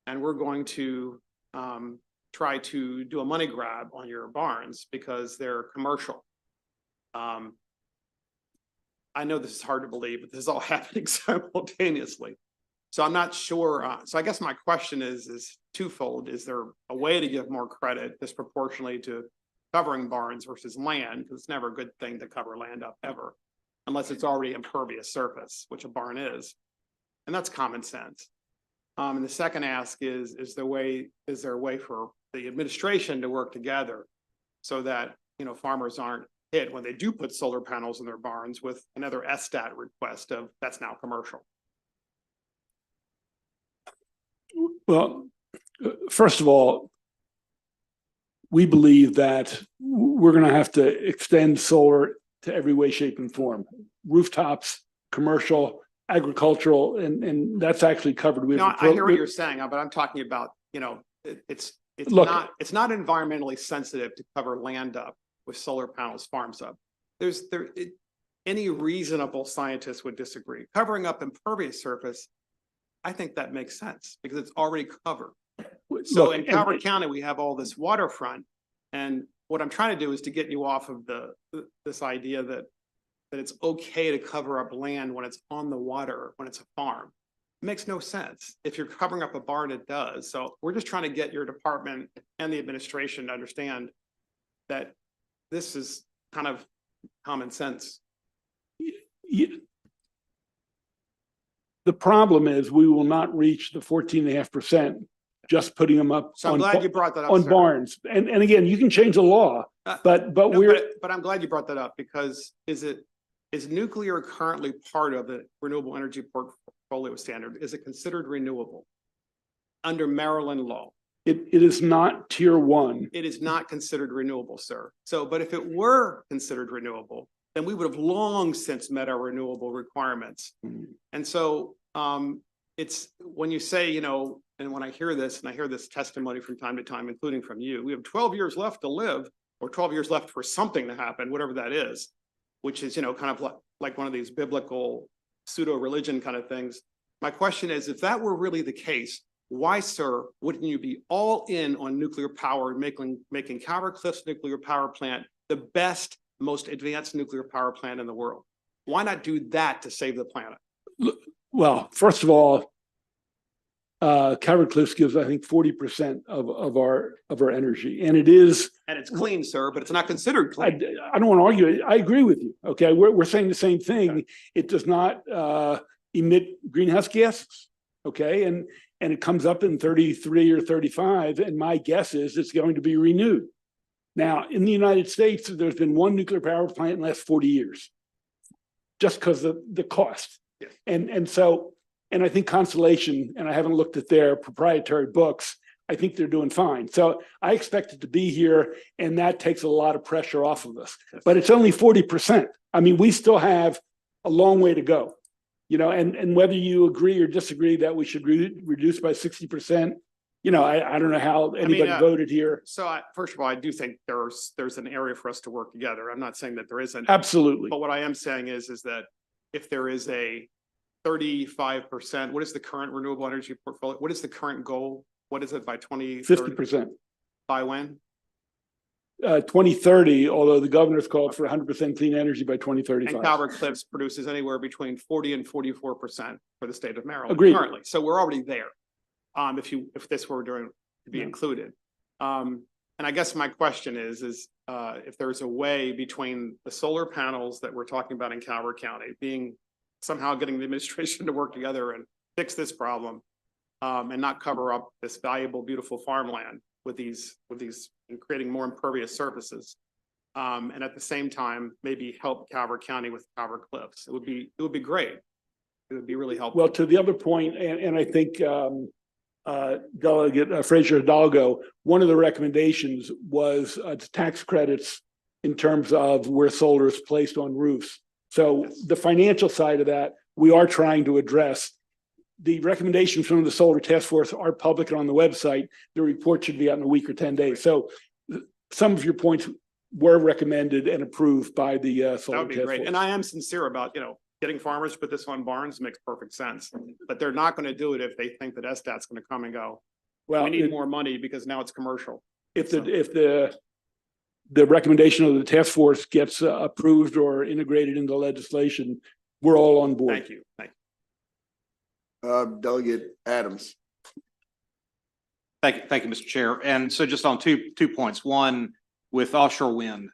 and we're going to try to do a money grab on your barns because they're commercial. I know this is hard to believe, but this is all happening simultaneously. So I'm not sure. So I guess my question is twofold. Is there a way to give more credit disproportionately to covering barns versus land? Because it's never a good thing to cover land up ever, unless it's already impervious surface, which a barn is. And that's common sense. And the second ask is there a way for the administration to work together so that, farmers aren't hit when they do put solar panels in their barns with another SDAT request of that's now commercial? Well, first of all, we believe that we're going to have to extend solar to every way, shape, and form. Rooftops, commercial, agricultural, and that's actually covered. I hear what you're saying, but I'm talking about, it's not environmentally sensitive to cover land up with solar panels, farms up. Any reasonable scientist would disagree. Covering up impervious surface, I think that makes sense because it's already covered. So in Calvert County, we have all this waterfront, and what I'm trying to do is to get you off of this idea that it's okay to cover up land when it's on the water, when it's a farm. It makes no sense. If you're covering up a barn, it does. So we're just trying to get your department and the administration to understand that this is kind of common sense. The problem is we will not reach the 14.5% just putting them up. So I'm glad you brought that up on sir. Barns. And again, you can change the law, but I'm glad you brought that up because is nuclear currently part of the renewable energy portfolio standard? Is it considered renewable under Maryland law? It is not tier 1. It is not considered renewable, sir. So, but if it were considered renewable, then we would have long since met our renewable requirements. And so it's when you say, and when I hear this, and I hear this testimony from time to time, including from you, we have 12 years left to live, or 12 years left for something to happen, whatever that is, which is, kind of like one of these biblical pseudo-religion kind of things. My question is, if that were really the case, why, sir, wouldn't you be all in on nuclear power and making Calvert Cliffs nuclear power plant the best, most advanced nuclear power plant in the world? Why not do that to save the planet? Well, first of all, Calvert Cliffs gives, I think, 40% of our energy, and it is. And it's clean, sir, but it's not considered clean. I don't want to argue it. I agree with you. Okay, we're saying the same thing. Okay. It does not emit greenhouse gases. Okay, and it comes up in 33 or 35, and my guess is it's going to be renewed. Now, in the United States, there's been one nuclear power plant in the last 40 years, just because of the cost. Yes. And I think Constellation, and I haven't looked at their proprietary books, I think they're doing fine. So I expect it to be here, and that takes a lot of pressure off of us. But it's only 40%. I mean, we still have a long way to go. And whether you agree or disagree that we should reduce by 60%, I don't know how anybody voted here. So first of all, I do think there's an area for us to work together. I'm not saying that there isn't. Absolutely. But what I am saying is that if there is a 35%, what is the current renewable energy portfolio? What is the current goal? What is it by 2030? 50%. By when? 2030, although the governor's called for 100% clean energy by 2035. And Calvert Cliffs produces anywhere between 40 and 44% for the state of Maryland. Agreed. Currently. So we're already there. If this were to be included. And I guess my question is if there's a way between the solar panels that we're talking about in Calvert County somehow getting the administration to work together and fix this problem and not cover up this valuable, beautiful farmland with these and creating more impervious surfaces. And at the same time, maybe help Calvert County with Calvert Cliffs. It would be great. It would be really helpful. Well, to the other point, and I think Delegate Frazier Hidalgo, one of the recommendations was tax credits in terms of where solar is placed on roofs. So yes. The financial side of that, we are trying to address. the recommendations from the Solar Task Force are public and on the website. The report should be out in a week or 10 days. So some of your points were recommended and approved by the That Solar would be Task great. Force. And I am sincere about, getting farmers to put this on barns makes perfect sense. But they're not going to do it if they think that SDAT's going to come and go. Well, We need more money because now it's commercial. if the recommendation of the task force gets approved or integrated into legislation, we're all on board. Thank you. Delegate Adams. Thank you, Mr. Chair. And so just on two points. One, with offshore wind,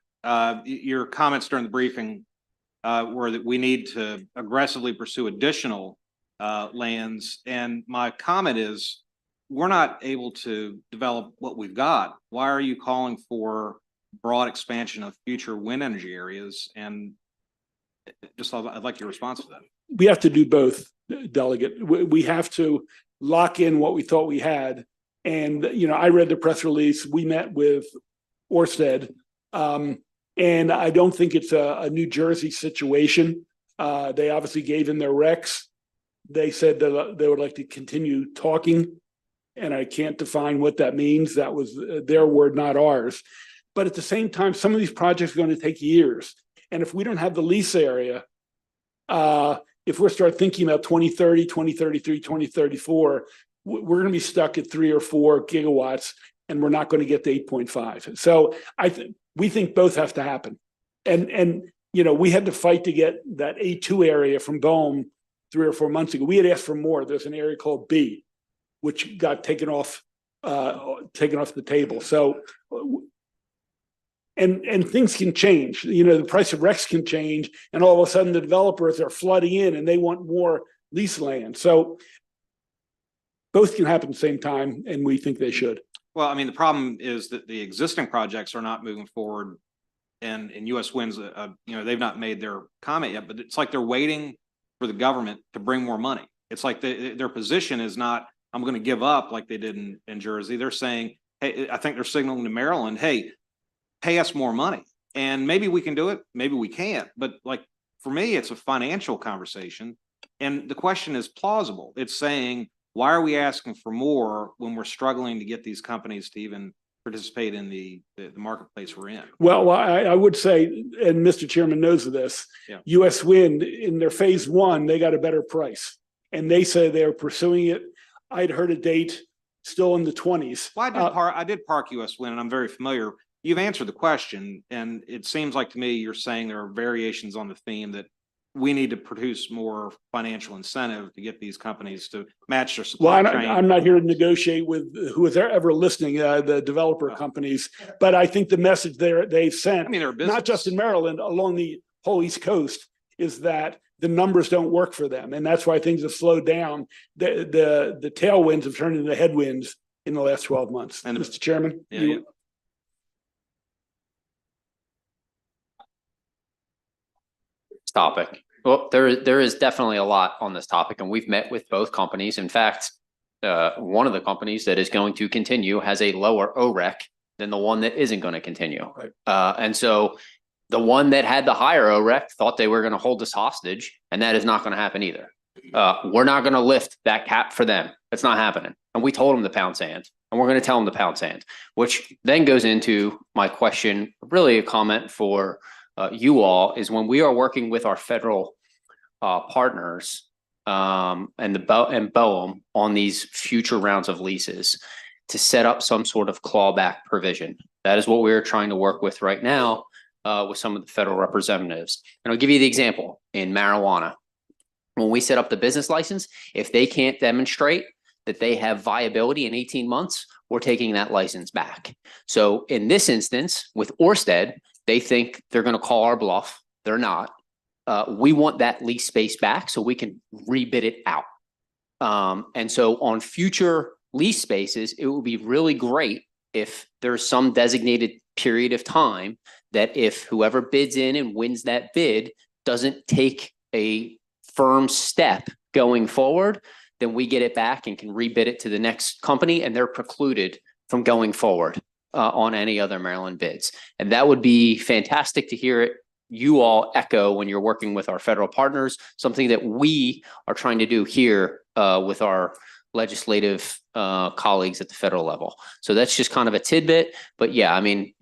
your comments during the briefing were that we need to aggressively pursue additional lands. And my comment is, we're not able to develop what we've got. Why are you calling for broad expansion of future wind energy areas? And I'd like your response to that. We have to do both, Delegate. We have to lock in what we thought we had. And, I read the press release. We met with Ørsted. And I don't think it's a New Jersey situation. They obviously gave in their recs. They said that they would like to continue talking. And I can't define what that means. That was their word, not ours. But at the same time, some of these projects are going to take years. And if we don't have the lease area, if we start thinking about 2030, 2033, 2034, we're going to be stuck at 3 or 4 gigawatts, and we're not going to get to 8.5. So we think both have to happen. And we had to fight to get that A2 area from Bohm 3 or 4 months ago. We had asked for more. There's an area called B, which got taken off the table. So, and things can change. The price of RECs can change, and all of a sudden the developers are flooding in and they want more lease land. So both can happen at the same time, and we think they should. Well, I mean, the problem is that the existing projects are not moving forward, and US Wind's, they've not made their comment yet, but it's like they're waiting for the government to bring more money. It's like their position is not, I'm going to give up like they did in Jersey. They're saying, hey, I think they're signaling to Maryland, hey, pay us more money. And maybe we can do it, maybe we can't. But like, for me, it's a financial conversation. And the question is plausible. It's saying, why are we asking for more when we're struggling to get these companies to even participate in the marketplace we're in? Well, I would say, and Mr. Chairman knows of this, Yeah. US Wind, in their phase 1, they got a better price. And they say they're pursuing it. I'd heard a date still in the 20s. Well, I did park US Wind, and I'm very familiar. You've answered the question, and it seems like to me you're saying there are variations on the theme that we need to produce more financial incentive to get these companies to match their supply chain. I'm not here to negotiate with who is ever listening, the developer companies, but I think the message they've sent, not just in Maryland, along the whole East Coast, is that the numbers don't work for them, and that's why things have slowed down. The tailwinds have turned into headwinds in the last 12 months. And Mr. Chairman, topic. Well, there is definitely a lot on this topic, and we've met with both companies. In fact, one of the companies that is going to continue has a lower OREC than the one that isn't going to continue. Right. And so the one that had the higher OREC thought they were going to hold us hostage, and that is not going to happen either. We're not going to lift that cap for them. It's not happening. And we told them to pound sand, and we're going to tell them to pound sand, which then goes into my question, really a comment for you all, is when we are working with our federal partners and BOEM on these future rounds of leases to set up some sort of clawback provision. That is what we're trying to work with right now with some of the federal representatives. And I'll give you the example in marijuana. When we set up the business license, if they can't demonstrate that they have viability in 18 months, we're taking that license back. So in this instance with Ørsted, they think they're going to call our bluff. They're not. We want that lease space back so we can rebid it out. And so on future lease spaces, it would be really great if there's some designated period of time that if whoever bids in and wins that bid doesn't take a firm step going forward, then we get it back and can rebid it to the next company, and they're precluded from going forward on any other Maryland bids. And that would be fantastic to hear it you all echo when you're working with our federal partners, something that we are trying to do here with our legislative colleagues at the federal level. So that's just kind of a tidbit, but yeah, I mean,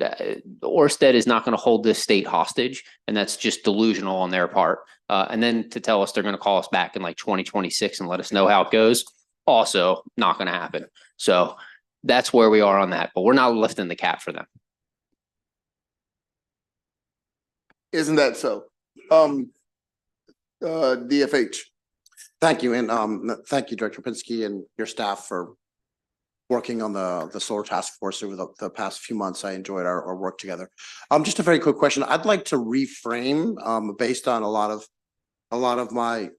Orsted is not going to hold this state hostage, and that's just delusional on their part. And then to tell us they're going to call us back in like 2026 and let us know how it goes, also not going to happen. So that's where we are on that, but we're not lifting the cap for them. Isn't that so? DFH. Thank you, and thank you, Director Pinsky and your staff for working on the solar task force over the past few months. I enjoyed our work together. Just a very quick question. I'd like to reframe based on a lot of my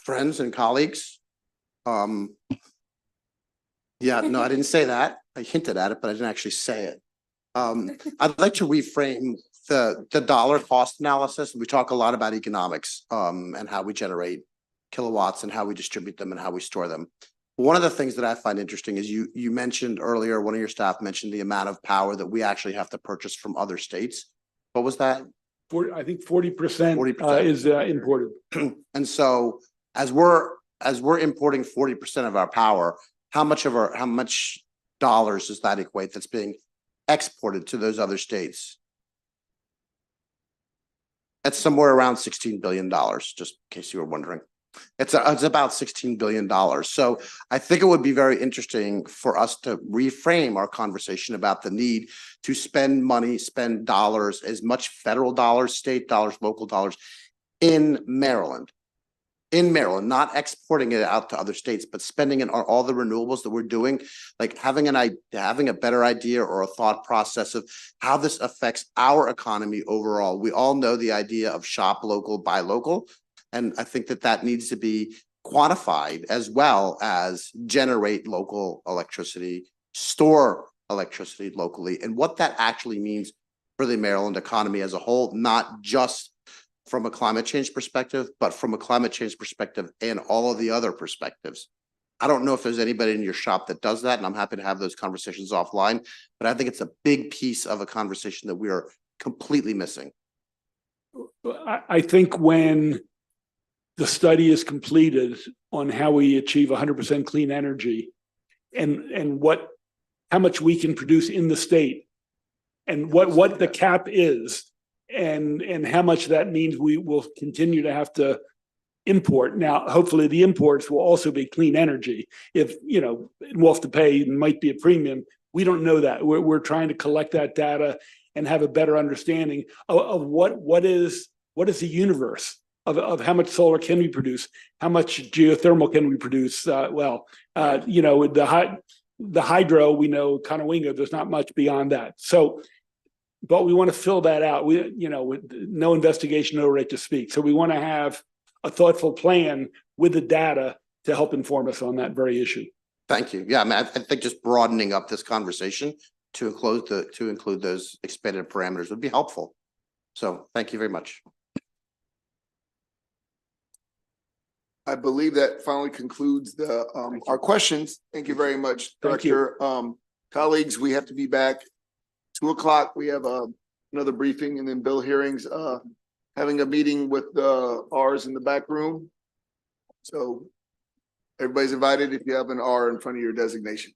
friends and colleagues. Yeah, no, I didn't say that. I hinted at it, but I didn't actually say it. I'd like to reframe the dollar cost analysis. We talk a lot about economics and how we generate kilowatts and how we distribute them and how we store them. One of the things that I find interesting is you mentioned earlier, one of your staff mentioned the amount of power that we actually have to purchase from other states. What was that? I think 40% is imported. And so as we're importing 40% of our power, how much dollars does that equate that's being exported to those other states? That's somewhere around $16 billion, just in case you were wondering. It's about $16 billion. So I think it would be very interesting for us to reframe our conversation about the need to spend money, spend dollars, as much federal dollars, state dollars, local dollars in Maryland, not exporting it out to other states, but spending it on all the renewables that we're doing, like having a better idea or a thought process of how this affects our economy overall. We all know the idea of shop local, buy local. And I think that needs to be quantified as well as generate local electricity, store electricity locally, and what that actually means for the Maryland economy as a whole, not just from a climate change perspective, but from a climate change perspective and all of the other perspectives. I don't know if there's anybody in your shop that does that, and I'm happy to have those conversations offline, but I think it's a big piece of a conversation that we are completely missing. I think when the study is completed on how we achieve 100% clean energy and how much we can produce in the state and what the cap is and how much that means we will continue to have to import. Now, hopefully the imports will also be clean energy. If, we'll have to pay, might be a premium. We don't know that. We're trying to collect that data and have a better understanding of what is the universe of how much solar can we produce, how much geothermal can we produce. The hydro, we know Conowingo, there's not much beyond that. So, but we want to fill that out. With no investigation, no right to speak. So we want to have a thoughtful plan with the data to help inform us on that very issue. Thank you. Yeah, I mean, I think just broadening up this conversation to include those expanded parameters would be helpful. So thank you very much. I believe that finally concludes our questions. Thank you very much, Director. Colleagues, we have to be back 2 o'clock. We have another briefing and then bill hearings, having a meeting with ours in the back room. So everybody's invited if you have an R in front of your designation.